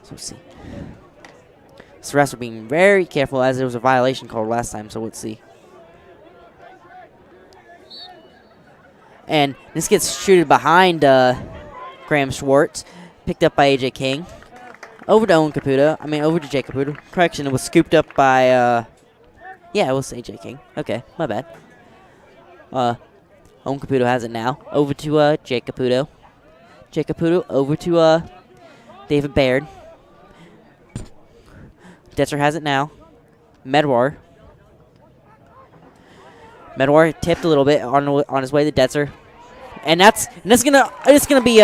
A: So let's see. So refs are being very careful as there was a violation called last time, so let's see. And this gets shooted behind Graham Schwartz, picked up by AJ King. Over to over to Jake Caputo. Correction, it was scooped up by, yeah, it was AJ King. Okay, my bad. Owen Caputo has it now. Over to Jake Caputo. Jake Caputo over to David Baird. Detzer has it now. Medwar tipped a little bit on his way to Detzer, and it's gonna be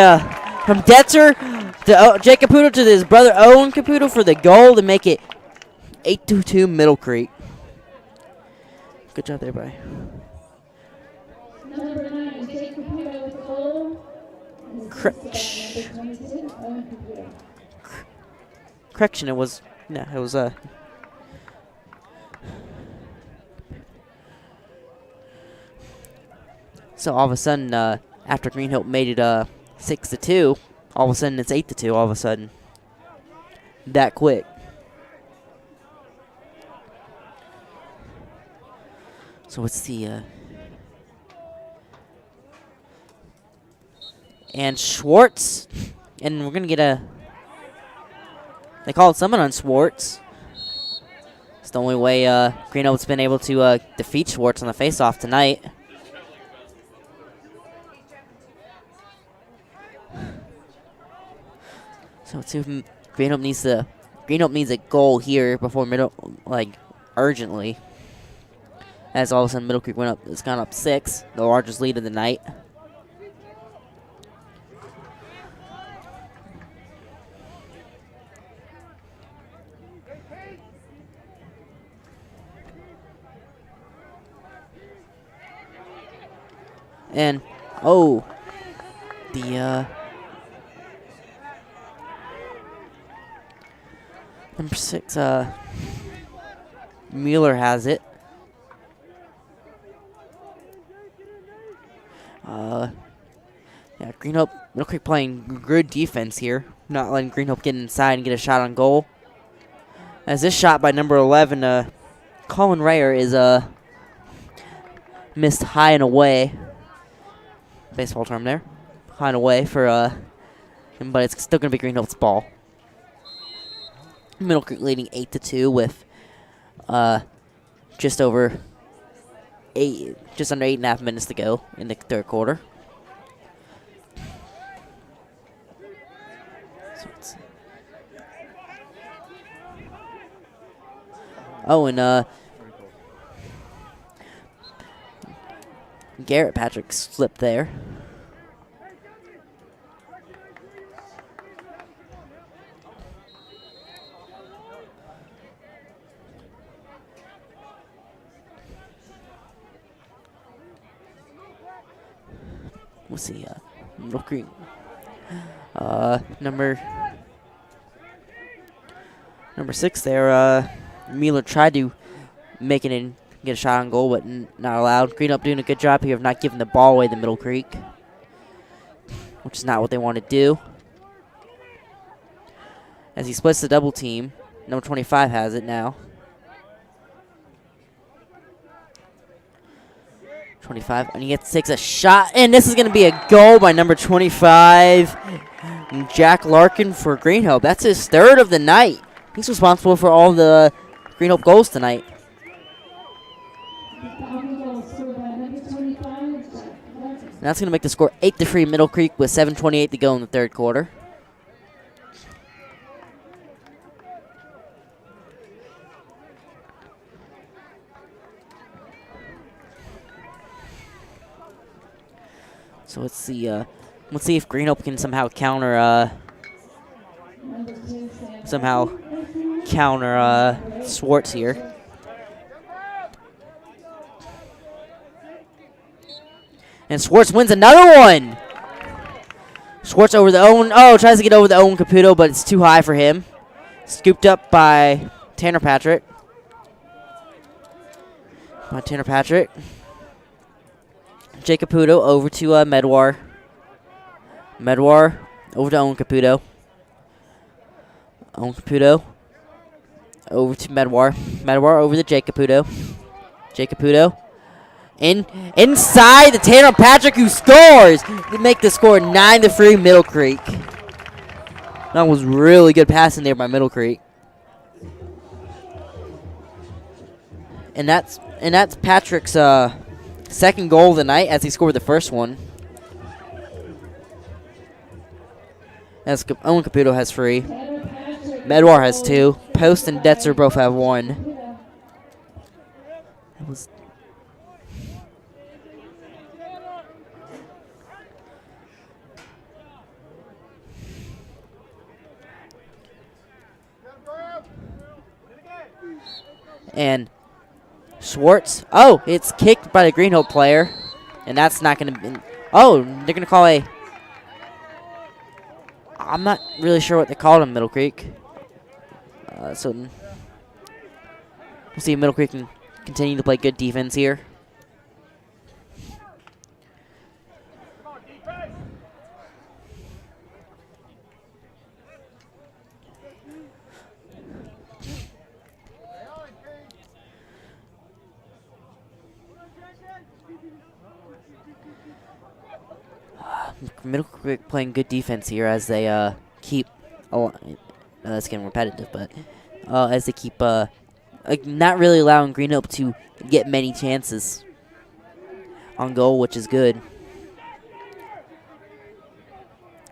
A: from Detzer to Jake Caputo to his brother Owen Caputo for the goal to make it 8-2 Middle Creek. Good job there, bye.
B: Number 9, Jake Caputo with the goal.
A: Correction, it was So all of a sudden, after Green Hope made it 6-2, all of a sudden it's 8-2. All of a sudden, that quick. So let's see. And Schwartz, and we're gonna get a. They called someone on Schwartz. It's the only way Green Hope's been able to defeat Schwartz on the face-off tonight. So let's see if Green Hope needs a goal here before urgently. As all of a sudden Middle Creek it's gone up 6, the largest lead of the night. And number 6, Mueller has it. Yeah, Green Hope, Middle Creek playing good defense here, not letting Green Hope get inside and get a shot on goal. As this shot by number 11, Colin Rayer is missed high and away. Baseball term there, high and away for him, but it's still gonna be Green Hope's ball. Middle Creek leading 8-2 with just under 8.5 minutes to go in the third quarter. And Garrett Patrick slipped there. We'll see. Middle Creek. Number 6 there. Mueller tried to make it in, get a shot on goal, but not allowed. Green Up doing a good job here of not giving the ball away to Middle Creek, which is not what they want to do. As he splits the double team, number 25 has it now. 25, and he takes a shot, and this is going to be a goal by number 25, Jack Larkin for Green Hope. That's his third of the night. He's responsible for all the Green Hope goals tonight. And that's going to make the score 8-3 Middle Creek with 7:28 to go in the third quarter. So let's see if Green Hope can somehow counter Swartz here. And Swartz wins another one. Swartz over the own. Oh, tries to get over the own Caputo, but it's too high for him. Scooped up by Tanner Patrick. Jake Caputo over to Medwar. Medwar over to Owen Caputo. Owen Caputo over to Medwar. Medwar over to Jake Caputo. Jake Caputo inside the Tanner Patrick, who scores to make the score 9-3 Middle Creek. That was really good passing there by Middle Creek. And that's Patrick's second goal of the night, as he scored the first one. As Owen Caputo has 3. Medwar has 2. Post and Detzer both have 1. That was and Schwartz. Oh, it's kicked by the Green Hope player. And that's not going to be. Oh, they're going to call a. I'm not really sure what they called him, Middle Creek. So we'll see if Middle Creek can continue to play good defense here. Middle Creek playing good defense here as they keep. That's getting repetitive, but as they keep not really allowing Green Hope to get many chances on goal, which is good.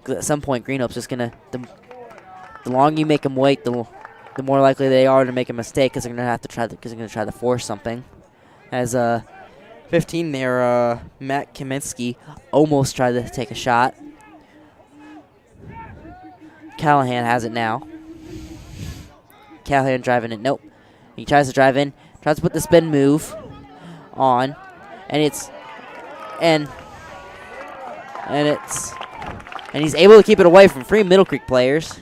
A: 'Cause at some point, Green Hope's just gonna. The longer you make them wait, the more likely they are to make a mistake, because they're gonna have to try. Because they're gonna try to force something. As 15 there, Matt Kaminsky almost tried to take a shot. Callahan has it now. Callahan driving it. Nope. He tries to drive in. Tries to put the spin move on. And he's able to keep it away from 3 Middle Creek players.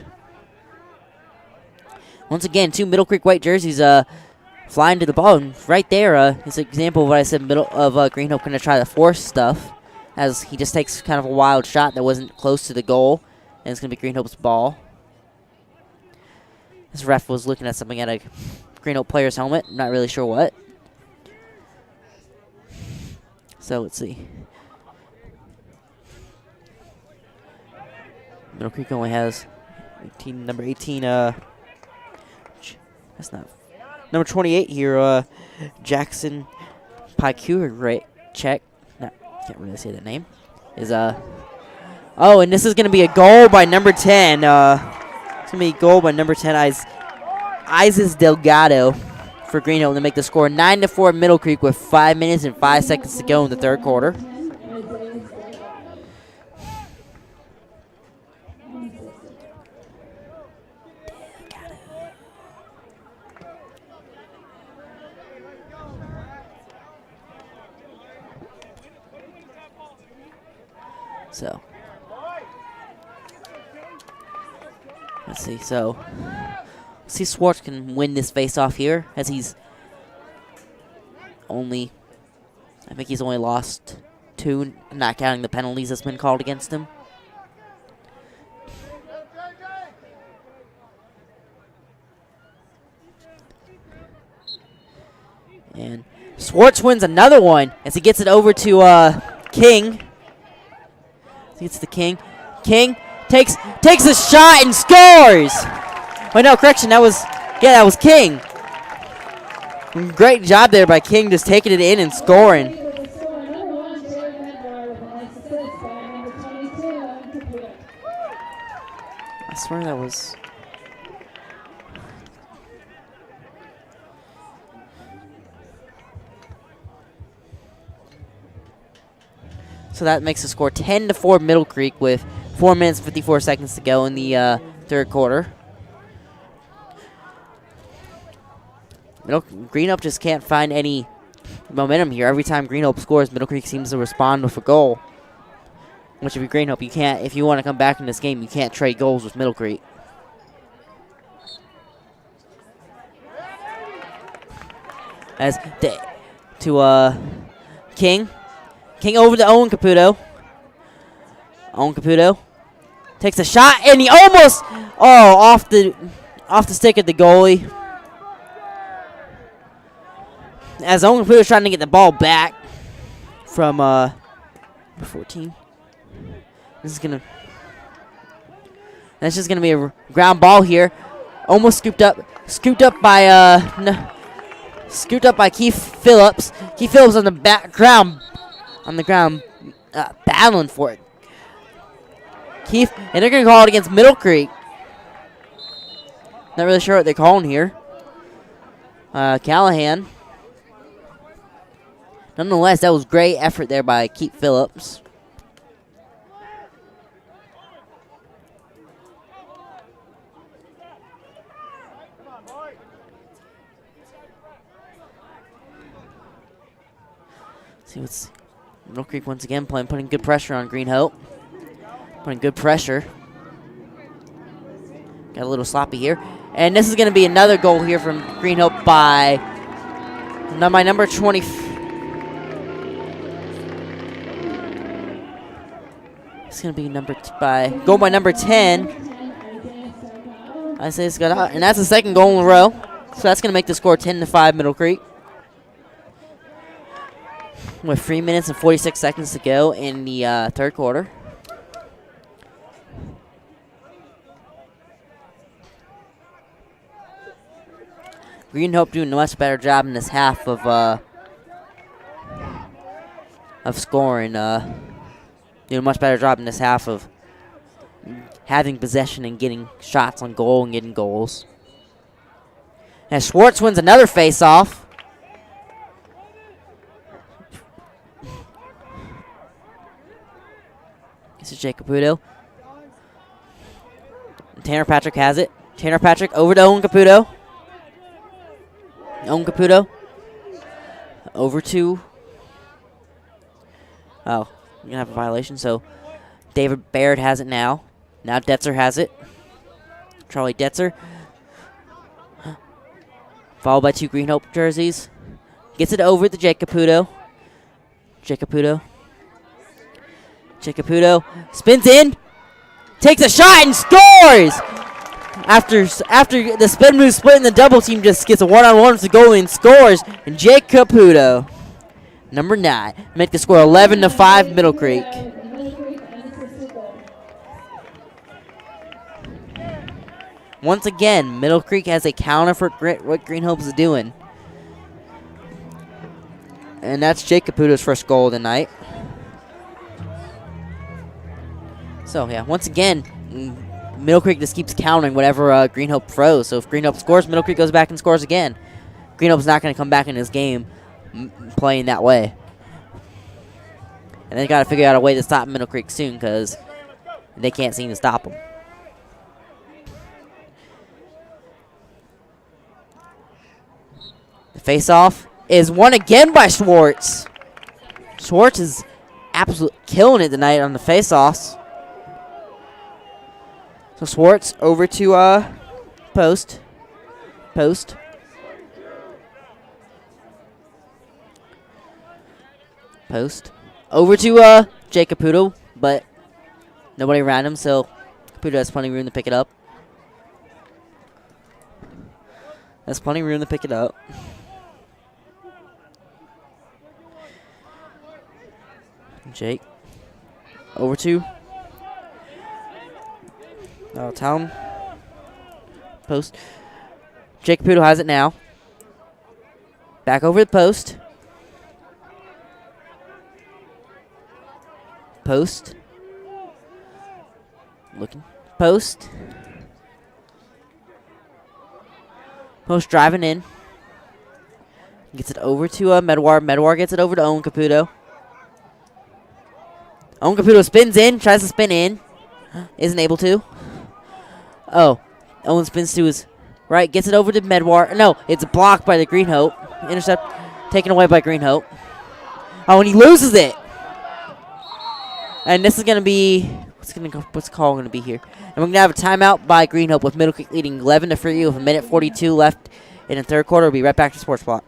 A: Once again, 2 Middle Creek white jerseys flying to the ball, and right there is an example of what I said. Green Hope going to try to force stuff, as he just takes kind of a wild shot that wasn't close to the goal, and it's going to be Green Hope's ball. This ref was looking at something at a Green Hope player's helmet. I'm not really sure what. So let's see. Middle Creek only has number 18. That's not. Number 28 here, Jackson Pykurek. Check. No, can't really say that name. Is Oh, and this is going to be a goal by number 10. It's going to be a goal by number 10, Isis Delgado, for Green Hope to make the score 9-4 Middle Creek with 5 minutes and 5 seconds to go in the third quarter. So, let's see. So, see, Swartz can win this face-off here, as he's only. I think he's only lost 2, not counting the penalties that's been called against him. And Swartz wins another one as he gets it over to King. He gets the King. King takes a shot and scores. Wait, no, correction. That was King. Great job there by King, just taking it in and scoring. I swear that was. So that makes the score 10-4 Middle Creek with 4 minutes and 54 seconds to go in the third quarter. Green Hope just can't find any momentum here. Every time Green Hope scores, Middle Creek seems to respond with a goal. Which if you're Green Hope, you can't. If you want to come back in this game, you can't trade goals with Middle Creek. As to King. King over to Owen Caputo. Owen Caputo takes a shot and he almost off the stick of the goalie. As Owen Caputo is trying to get the ball back from 14. That's just gonna be a ground ball here. Almost scooped up by Keith Phillips. Keith Phillips on the ground, battling for it. Keith, and they're gonna call it against Middle Creek. Not really sure what they're calling here. Callahan. Nonetheless, that was great effort there by Keith Phillips. See what's Middle Creek once again putting good pressure on Green Hope. Putting good pressure. Got a little sloppy here. And this is going to be another goal here from Green Hope by number 20. It's going to be goal by number 10. I say it's got, and that's the second goal in a row. So that's going to make the score 10-5 Middle Creek. With 3 minutes and 46 seconds to go in the third quarter. Green Hope doing a much better job in this half of scoring. Doing a much better job in this half of having possession and getting shots on goal and getting goals. And Schwartz wins another face-off. This is Jake Caputo. Tanner Patrick has it. Tanner Patrick over to Owen Caputo. Owen Caputo. Over to... Oh, we're going to have a violation. So, David Baird has it now. Now Detzer has it. Charlie Detzer. Followed by two Green Hope jerseys. Gets it over to Jake Caputo. Jake Caputo. Jake Caputo spins in. Takes a shot and scores! After the spin move split and the double team just gets a one-on-one with the goalie and scores. And Jake Caputo, number 9, make the score 11-5 Middle Creek. Once again, Middle Creek has a counter for what Green Hope is doing. And that's Jake Caputo's first goal of the night. So, yeah, once again, Middle Creek just keeps countering whatever Green Hope throws. So if Green Hope scores, Middle Creek goes back and scores again. Green Hope's not going to come back in this game playing that way. And they got to figure out a way to stop Middle Creek soon because they can't seem to stop them. The face-off is won again by Schwartz. Schwartz is absolutely killing it tonight on the face-offs. So Schwartz over to Post. Post. Post. Over to Jake Caputo, but nobody around him, so Caputo has plenty of room to pick it up. Has plenty of room to pick it up. Jake. Over to Town. Post. Jake Caputo has it now. Back over the post. Post. Looking. Post. Post driving in. Gets it over to Medwar. Medwar gets it over to Owen Caputo. Owen Caputo spins in. Tries to spin in. Isn't able to. Oh. Owen spins to his Right, gets it over to Medwar. No, it's blocked by the Green Hope. Intercept taken away by Green Hope. Oh, and he loses it. And this is going to be, what's the call going to be here? And we're going to have a timeout by Green Hope with Middle Creek leading 11-3 with a minute 42 left in the third quarter. We'll be right back to Sports Block.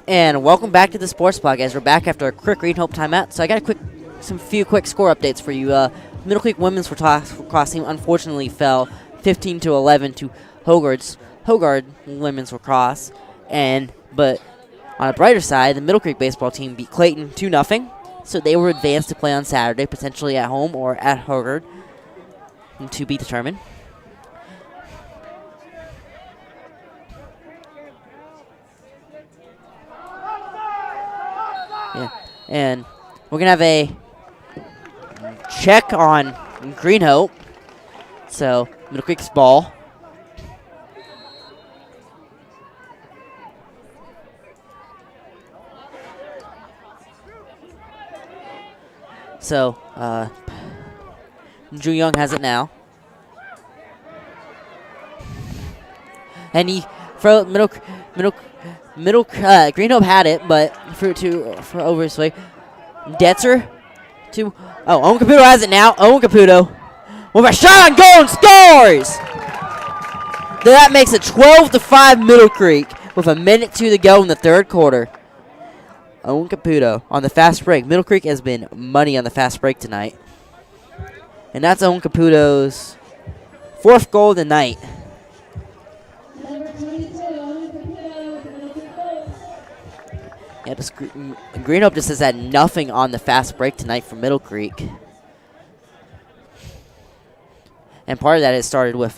A: And welcome back to the Sports Blog, guys. We're back after a quick Green Hope timeout. So I got some few quick score updates for you. Middle Creek women's lacrosse team unfortunately fell 15-11 to Hogard women's lacrosse. But on a brighter side, the Middle Creek baseball team beat Clayton 2-0. So they were advanced to play on Saturday, potentially at home or at Hogard, to be determined. Yeah, and we're going to have a check on Green Hope. So, Middle Creek's ball. So, Ju Young has it now. And Green Hope had it, but for over his way. Detzer to, Owen Caputo has it now. Owen Caputo with a shot on goal and scores! That makes it 12-5 Middle Creek with a minute 2 to go in the third quarter. Owen Caputo on the fast break. Middle Creek has been money on the fast break tonight. And that's Owen Caputo's 4th goal of the night. Yeah, Green Hope just has had nothing on the fast break tonight for Middle Creek. And part of that has started with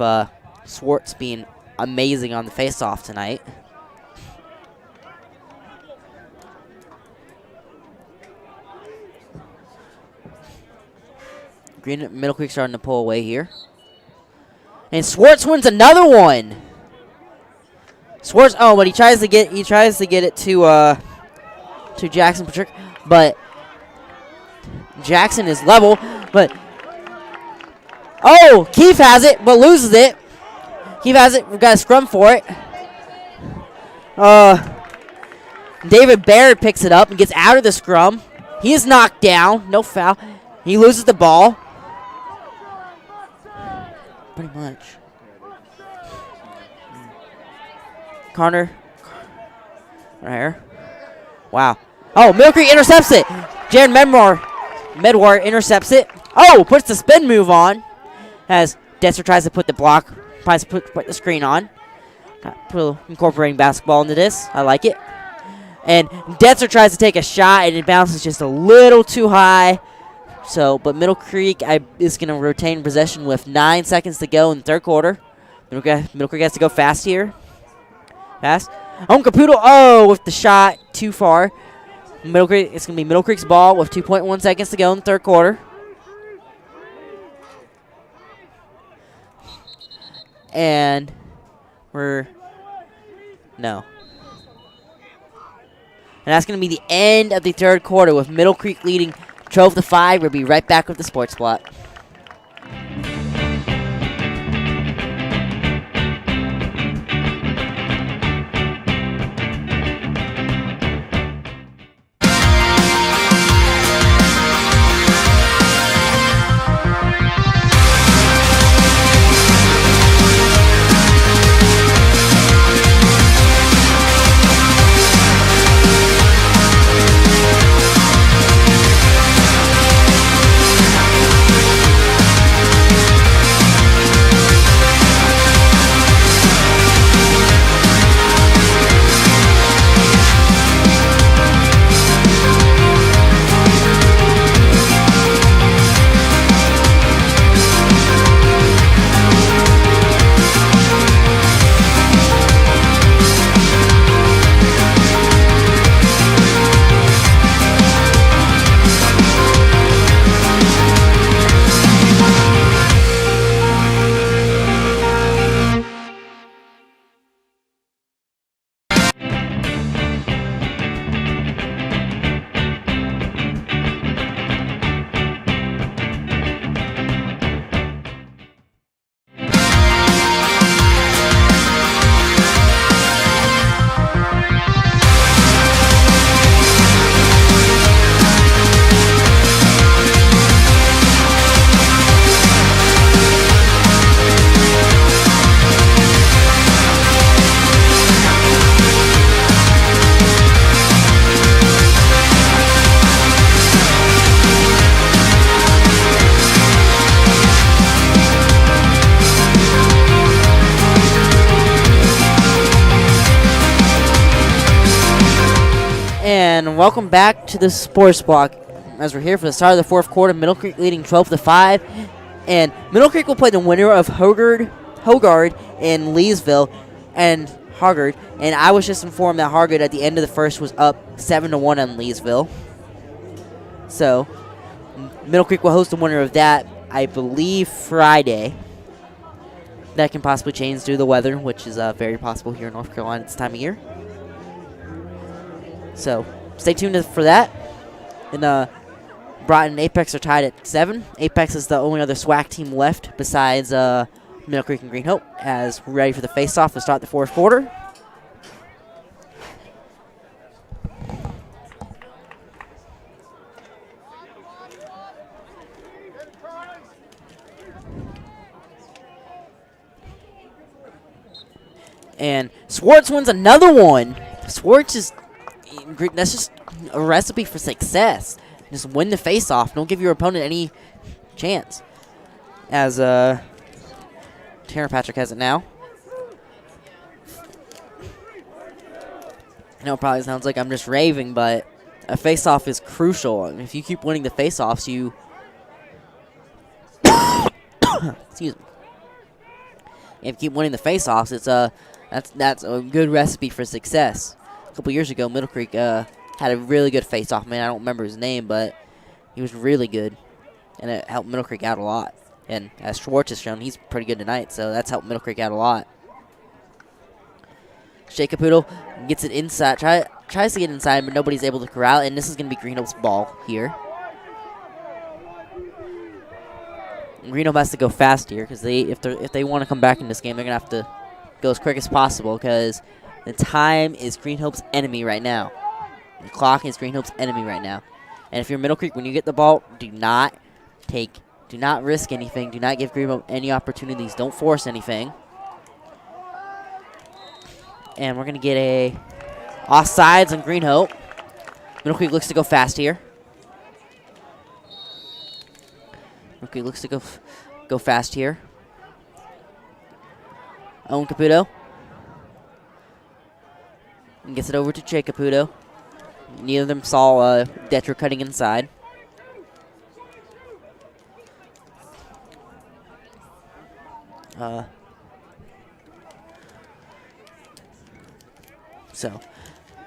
A: Swartz being amazing on the face-off tonight. Middle Creek starting to pull away here. And Swartz wins another one. Swartz, but he tries to get it to Jackson Patrick, but Jackson is level, but Keefe has it, but loses it. Keefe has it, we've got a scrum for it. David Baird picks it up and gets out of the scrum. He is knocked down, no foul. He loses the ball. Pretty much. Connor. Right here. Wow. Middle Creek intercepts it. Jared Medwar intercepts it. Puts the spin move on. As Detzer tries to put the screen on. Incorporating basketball into this. I like it. And Detzer tries to take a shot and it bounces just a little too high. But Middle Creek is going to retain possession with 9 seconds to go in the third quarter. Middle Creek has to go fast here. Fast. Caputo, with the shot too far. It's going to be Middle Creek's ball with 2.1 seconds to go in the third quarter. And no. And that's going to be the end of the third quarter with Middle Creek leading 12-5. We'll be right back with the Sports Block. And welcome back to the sports block. As we're here for the start of the fourth quarter, Middle Creek leading 12-5. And Middle Creek will play the winner of Hogard and Leesville and Hoggard. And I was just informed that Hoggard at the end of the first was up 7-1 on Leesville. So Middle Creek will host the winner of that, I believe, Friday. That can possibly change due to the weather, which is very possible here in North Carolina at this time of year. So stay tuned for that. And Broughton and Apex are tied at 7. Apex is the only other SWAC team left besides Middle Creek and Green Hope, as we're ready for the face-off to start the fourth quarter. And Swartz wins another one. Swartz is, that's just a recipe for success. Just win the face-off. Don't give your opponent any chance. As Tanner Patrick has it now. I know it probably sounds like I'm just raving, but a face-off is crucial. I mean, if you keep winning the face-offs, you... Excuse me. If you keep winning the face-offs, it's that's a good recipe for success. A couple years ago, Middle Creek had a really good face-off man. I don't remember his name, but he was really good, and it helped Middle Creek out a lot. And as Schwartz has shown, he's pretty good tonight, so that's helped Middle Creek out a lot. Shea Caputo gets it inside, tries to get inside, but nobody's able to corral it, and this is going to be Green Hope's ball here. Green Hope has to go fast here, because if they want to come back in this game, they're going to have to go as quick as possible, because the time is Green Hope's enemy right now. The clock is Green Hope's enemy right now. And if you're Middle Creek, when you get the ball, do not risk anything. Do not give Green Hope any opportunities. Don't force anything. And we're going to get a offsides on Green Hope. Middle Creek looks to go fast here. Middle Creek looks to go fast here. Owen Caputo. And gets it over to Jay Caputo. Neither of them saw Detro cutting inside. So,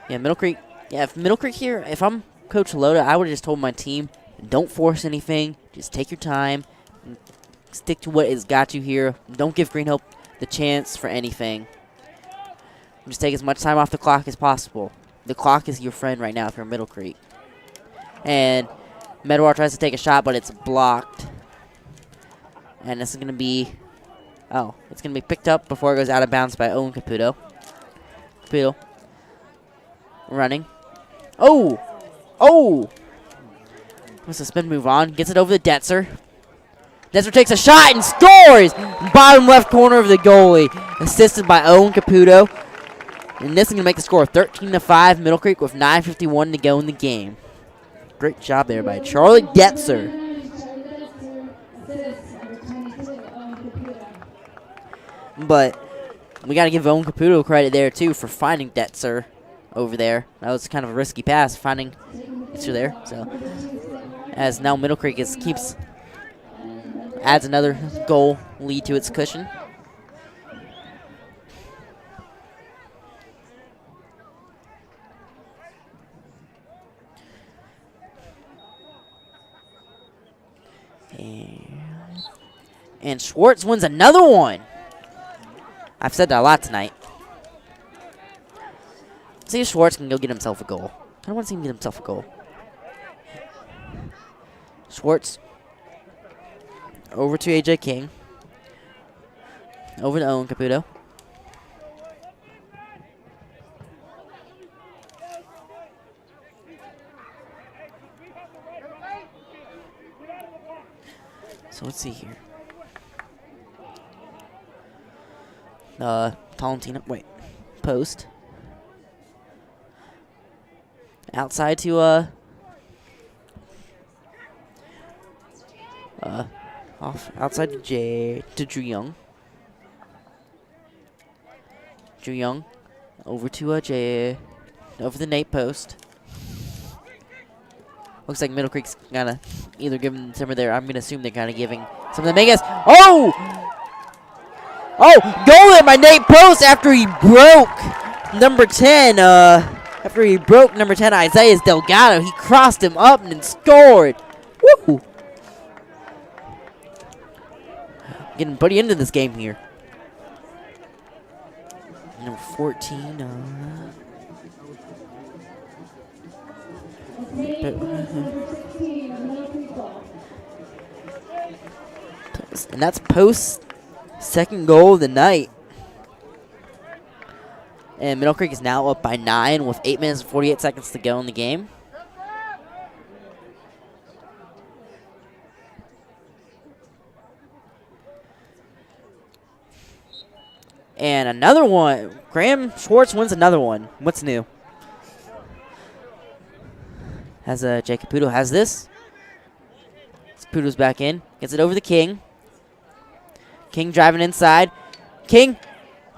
A: yeah, Middle Creek. Yeah, if Middle Creek here, if I'm Coach Loda, I would have just told my team, don't force anything. Just take your time. And stick to what has got you here. Don't give Green Hope the chance for anything. Just take as much time off the clock as possible. The clock is your friend right now if you're Middle Creek. And Medwar tries to take a shot, but it's blocked. And this is going to be... Oh, it's going to be picked up before it goes out of bounds by Owen Caputo. Caputo. Running. Oh! Oh! What's the spin move on? Gets it over to Detzer. Detzer takes a shot and scores! Bottom left corner of the goalie. Assisted by Owen Caputo. And this is going to make the score 13-5 Middle Creek with 9:51 to go in the game. Great job there by Charlie Detzer. But we got to give Owen Caputo credit there, too, for finding Detzer over there. That was kind of a risky pass, finding Detzer there. So, as now Middle Creek adds another goal lead to its cushion. And Schwartz wins another one. I've said that a lot tonight. See if Schwartz can go get himself a goal. I don't want to see him get himself a goal. Schwartz. Over to AJ King. Over to Owen Caputo. So let's see here. Talentina, wait, post. Outside to, outside to Drew Young. Drew Young, over to, over the Nate post. Looks like Middle Creek's kind of either giving some of their, I'm going to assume they're kind of giving some of the Vegas. Oh! Oh, goal there by Nate Post after he broke number 10. After he broke number 10, Isaiah Delgado. He crossed him up and scored. Woo! Getting pretty into this game here. Number 14. And that's Post's second goal of the night. And Middle Creek is now up by 9 with 8 minutes and 48 seconds to go in the game. And another one. Graham Schwartz wins another one. What's new? Has Jay Caputo has this. Caputo's back in. Gets it over the King. King driving inside. King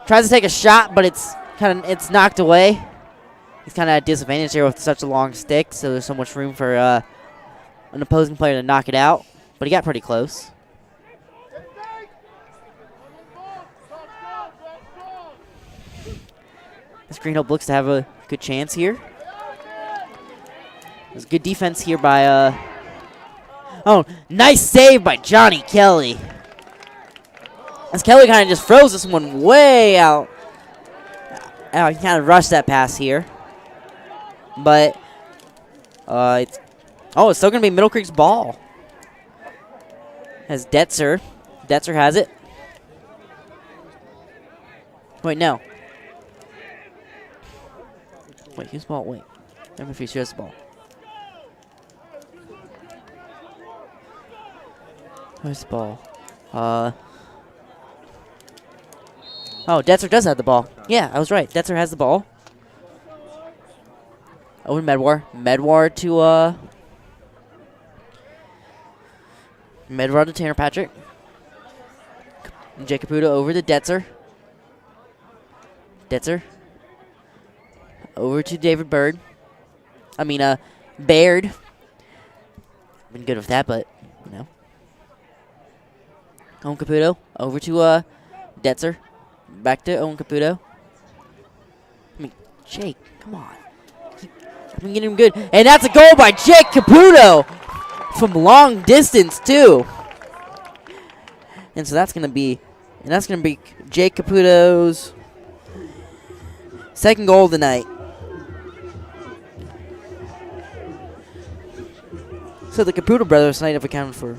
A: tries to take a shot, but it's knocked away. He's kind of at a disadvantage here with such a long stick, so there's so much room for an opposing player to knock it out. But he got pretty close. This Green Hope looks to have a good chance here. There's good defense here by oh, nice save by Johnny Kelly. As Kelly kind of just froze this one way out. He kind of rushed that pass here. But it's still going to be Middle Creek's ball. Has Detzer. Detzer has it. Wait, no. Wait, whose ball? Wait. I'm confused. Who has the ball? Where's the ball? Oh, Detzer does have the ball. Yeah, I was right. Detzer has the ball. Over Medwar. Medwar to Tanner Patrick. Jay Caputo over to Detzer. Detzer. Over to David Baird. Been good with that, but, you know. Owen Caputo over to Detzer. Back to Owen Caputo. Jake, come on. I've been getting him good. And that's a goal by Jake Caputo from long distance, too. And so that's going to be Jake Caputo's second goal of the night. So the Caputo brothers tonight have accounted for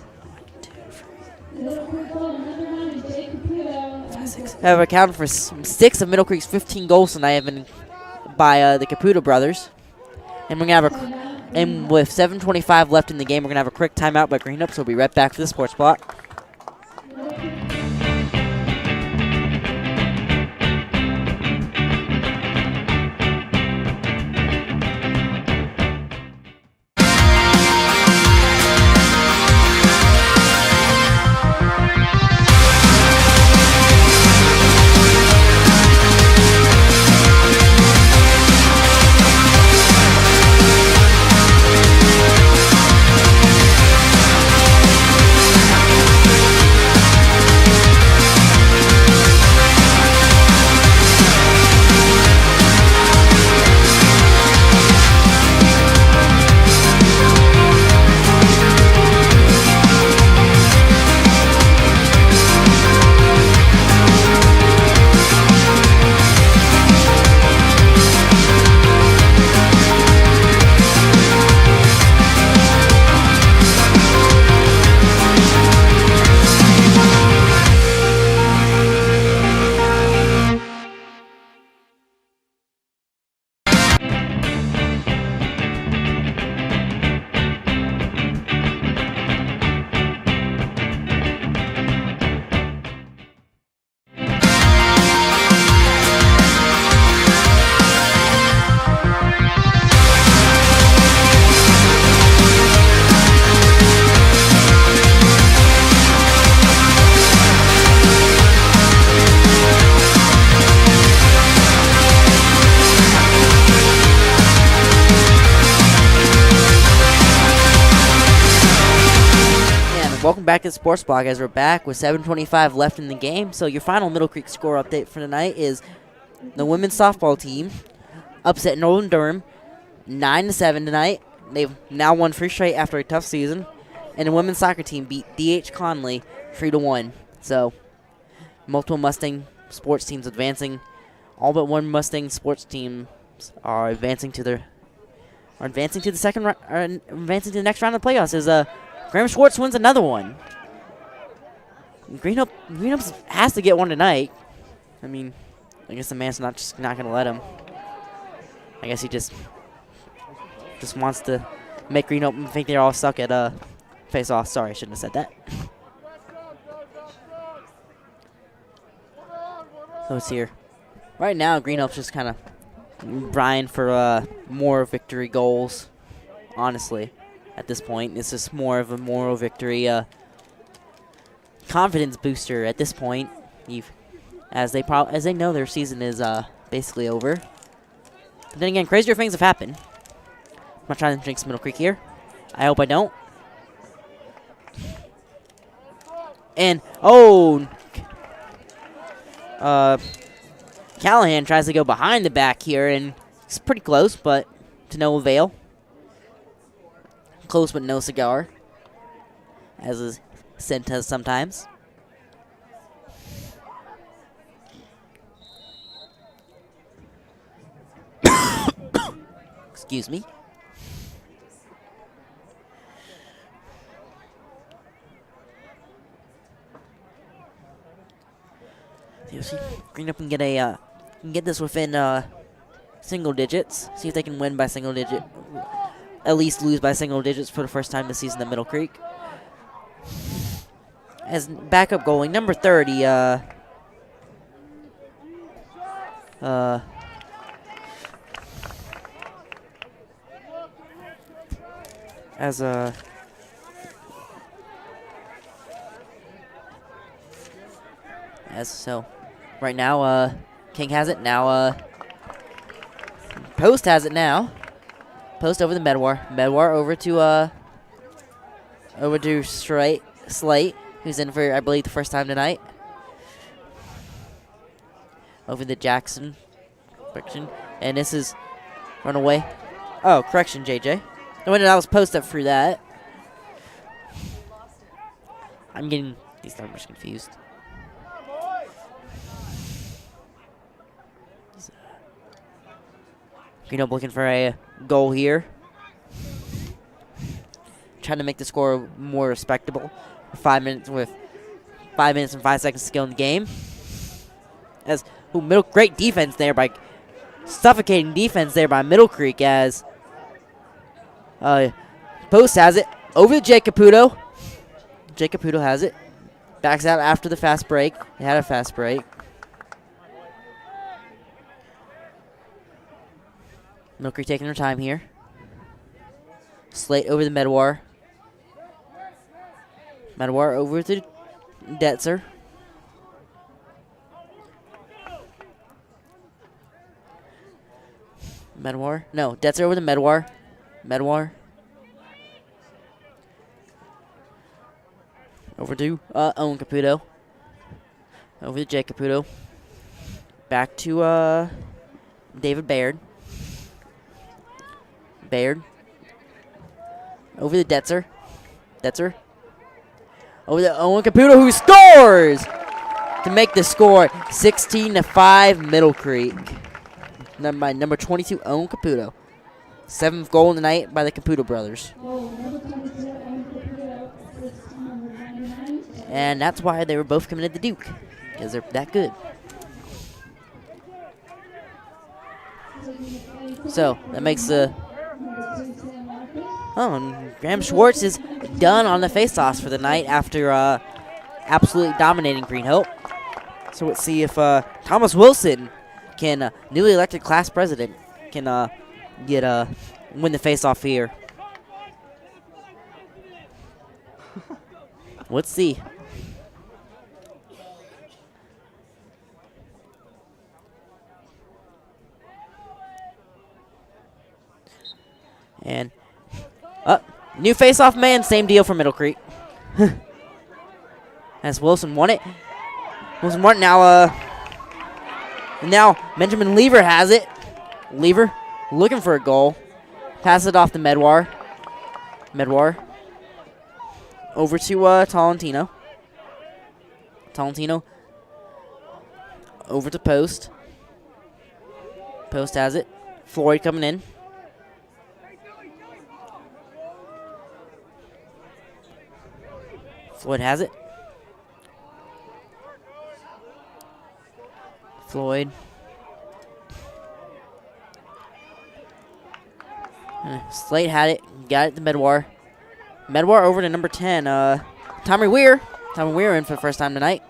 A: 6 of Middle Creek's 15 goals tonight have been by the Caputo brothers. And we're gonna have with 7:25 left in the game, we're gonna have a quick timeout by Green Up. So we'll be right back to the Sports Block. welcome back to the Sports Block as we're back with 7:25 left in the game. So your final Middle Creek score update for tonight is the women's softball team upset Northern Durham 9-7 tonight. They've now won 3 straight after a tough season. And the women's soccer team beat D.H. Conley 3-1. So multiple Mustang sports teams advancing. All but one Mustang sports teams are advancing to the advancing to the next round of the playoffs. As Graham Schwartz wins another one. Greenup has to get one tonight. I mean, I guess the man's not going to let him. I guess he just wants to make Greenup think they're all stuck at face off. Sorry, I shouldn't have said that. So it's here. Right now, Greenup's just kind of Brian for more victory goals, honestly, at this point. It's just more of a moral victory, confidence booster at this point, as they know their season is basically over. But then again, crazier things have happened. I'm not trying to jinx Middle Creek here. I hope I don't. And, Callahan tries to go behind the back here, and it's pretty close, but to no avail. Close but no cigar, as is said to sometimes. Excuse me. See, Greenup can get this within single digits. See if they can win by single digit, at least lose by single digits for the first time this season at Middle Creek. As backup goalie, number 30, right now, King has it. Now, Post has it now. Post over the Medwar. Medwar over to Slate, who's in for, I believe, the first time tonight. Over to Jackson. Correction. And this is run away. Oh, correction, JJ. No wonder that was Post that threw that. I'm getting these numbers confused. Greenup looking for a goal here. Trying to make the score more respectable. 5 minutes with 5 minutes and 5 seconds to go in the game. Great defense there by suffocating defense there by Middle Creek as Post has it over to Jake Caputo. Jake Caputo has it. Backs out after the fast break. They had a fast break. Middle Creek taking their time here. Slate over the Medwar. Medwar over to Detzer. Medwar. No, Detzer over the Medwar. Medwar. Over to Owen Caputo. Over to Jake Caputo. Back to David Baird. Baird. Over to Detzer. Detzer. Over to Owen Caputo, who scores to make the score 16-5 Middle Creek. By number 22, Owen Caputo. 7th goal in the night by the Caputo brothers. And that's why they were both committed to Duke, because they're that good. So that makes the Graham Schwartz is done on the faceoffs for the night after absolutely dominating Green Hope. So let's see if Thomas Wilson can, newly elected class president, can win the faceoff here. Let's see. And new face-off man, same deal for Middle Creek. as Wilson won it. Wilson won it. Now Benjamin Lever has it. Lever looking for a goal. Pass it off to Medwar. Medwar over to Tolentino. Tolentino over to Post. Post has it. Floyd coming in. Floyd has it. Floyd. Slate had it. Got it to Medwar. Medwar over to number 10. Tommy Weir. Tommy Weir in for the first time tonight.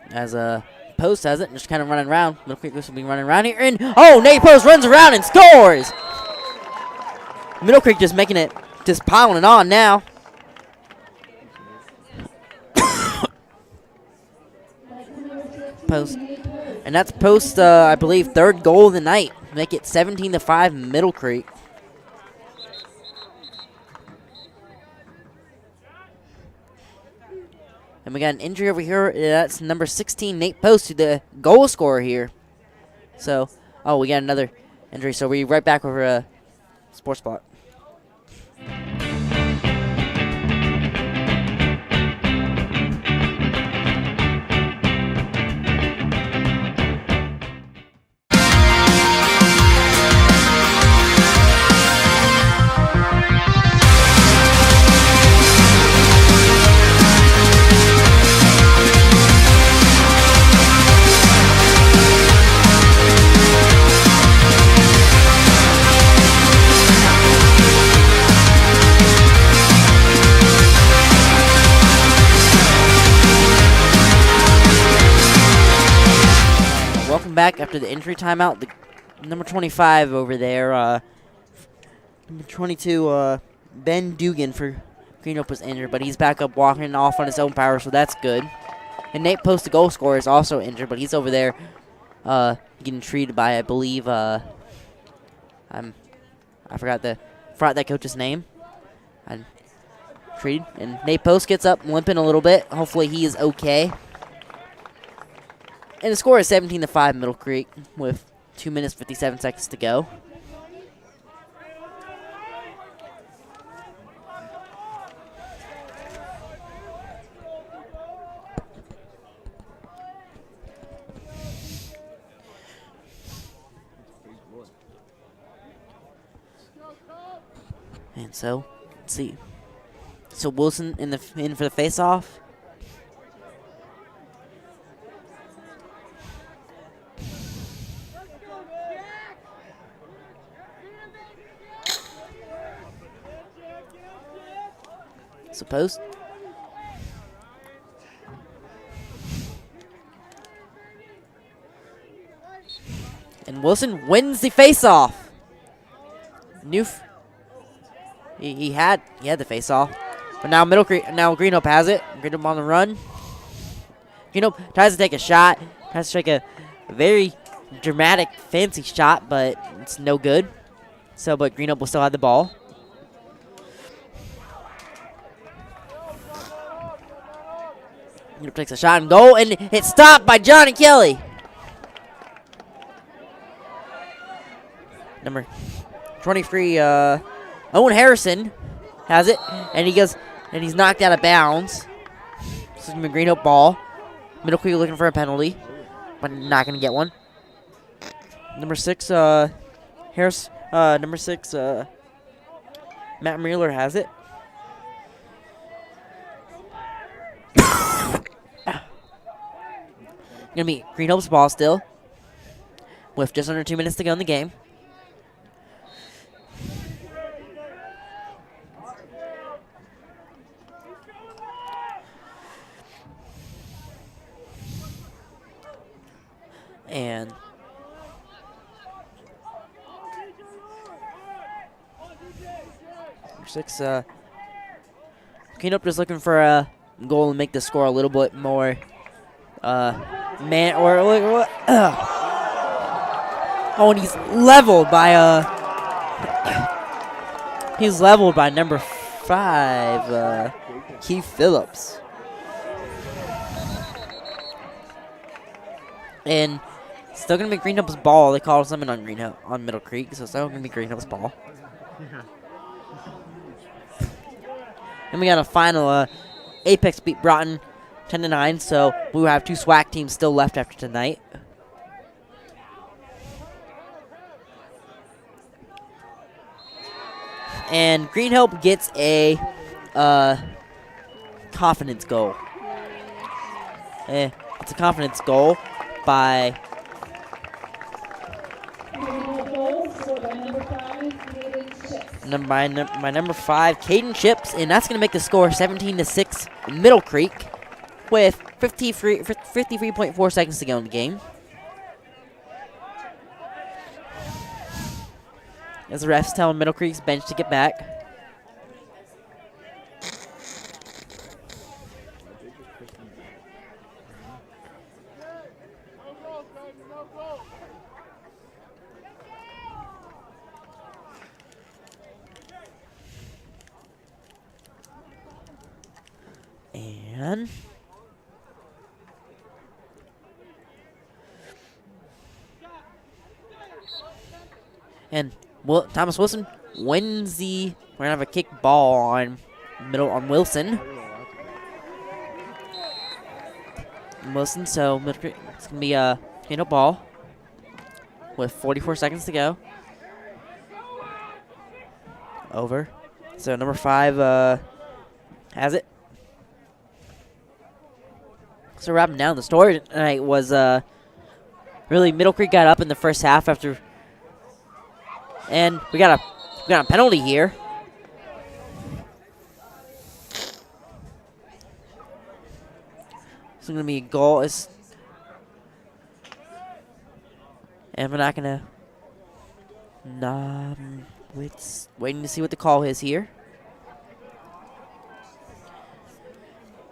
A: As Post has it, just kind of running around. Middle Creek will be running around here. And Nate Post runs around and scores. Middle Creek just making it, just piling it on now. Post, and that's Post, I believe, third goal of the night. Make it 17-5 Middle Creek. And we got an injury over here. That's number 16, Nate Post, to the goal scorer here. So, we got another injury. So we'll be right back over a Sports Spot. Back after the injury timeout. The number 25 over there, number 22, Ben Dugan for Green Hope was injured, but he's back up walking off on his own power, so that's good. And Nate Post, the goal scorer, is also injured, but he's over there getting treated by, I believe, I forgot that coach's name. Treated, and Nate Post gets up limping a little bit. Hopefully he is okay. And the score is 17-5 Middle Creek with 2 minutes 57 seconds to go. And so, let's see. So Wilson in for the face-off. Post. And Wilson wins the face-off. He had the face-off, but now Green Hope has it. Green Hope on the run. Green Hope tries to take a shot. Tries to take a very dramatic, fancy shot, but it's no good. So, but Green Hope will still have the ball. Takes a shot and goal, and it's stopped by Johnny Kelly. Number 23, Owen Harrison has it, and he's knocked out of bounds. This is gonna be a Green Hope ball. Middle Creek looking for a penalty, but not gonna get one. Number 6, Harris. Number 6, Matt Mueller has it. Gonna be Green Hope's ball still, with just under 2 minutes to go in the game. And number 6, Green Hope just looking for a goal and make the score a little bit more Oh, and he's leveled by number 5, Keith Phillips. And still gonna be Green Hope's ball. They called something on on Middle Creek, so it's still gonna be Green Hope's ball. And we got a final. Apex beat Broughton 10-9, so we will have 2 SWAC teams still left after tonight. And Green Hope gets a confidence goal. It's a confidence goal by number 5, Caden Chips, and that's going to make the score 17-6 Middle Creek with 53.4 seconds to go in the game. As the refs tell Middle Creek's bench to get back. And Thomas Wilson wins the. We're gonna have a kick ball on Wilson. Wilson, so it's gonna be a ball with 44 seconds to go. Over. So number 5 has it. So wrapping down the story tonight was really Middle Creek got up in the first half after. And we got a penalty here. It's gonna be a goal. And we're not gonna. Waiting to see what the call is here.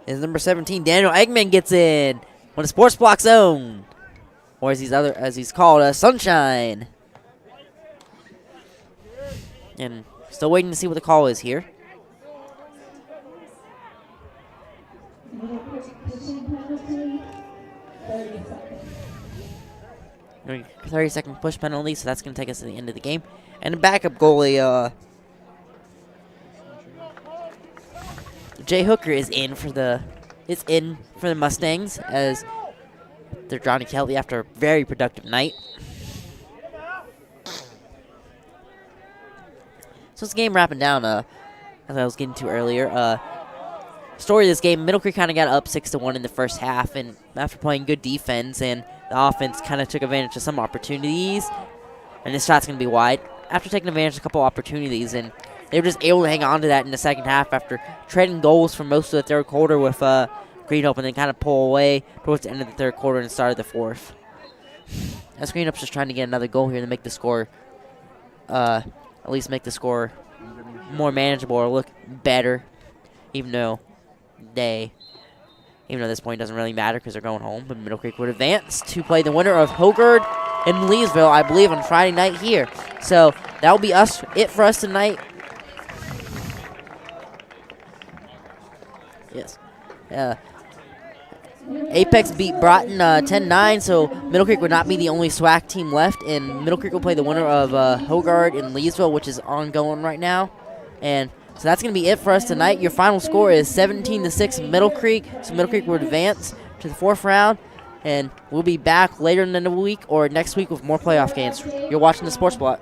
A: Is number 17 Daniel Eggman gets in on the sports block zone, or as he's called, Sunshine. And still waiting to see what the call is here. 30-second push penalty, so that's going to take us to the end of the game. And the backup goalie, Jay Hooker is in for the Mustangs as they're Johnny Kelly after a very productive night. So this game wrapping down, as I was getting to earlier. Story of this game, Middle Creek kind of got up 6-1 in the first half, and after playing good defense, and the offense kind of took advantage of some opportunities, and this shot's going to be wide. After taking advantage of a couple opportunities, and they were just able to hang on to that in the second half after trading goals for most of the third quarter with Green Hope, and then kind of pull away towards the end of the third quarter and start of the fourth. As Green Hope's just trying to get another goal here to make the score, at least make the score more manageable or look better, even though at this point it doesn't really matter because they're going home. But Middle Creek would advance to play the winner of Hogard and Leesville, I believe, on Friday night here. So that will be it for us tonight. Yes. Apex beat Broughton 10-9, so Middle Creek would not be the only SWAC team left, and Middle Creek will play the winner of Hogard and Leesville, which is ongoing right now. And so that's going to be it for us tonight. Your final score is 17-6 Middle Creek, so Middle Creek will advance to the fourth round, and we'll be back later in the week or next week with more playoff games. You're watching the Sports Block.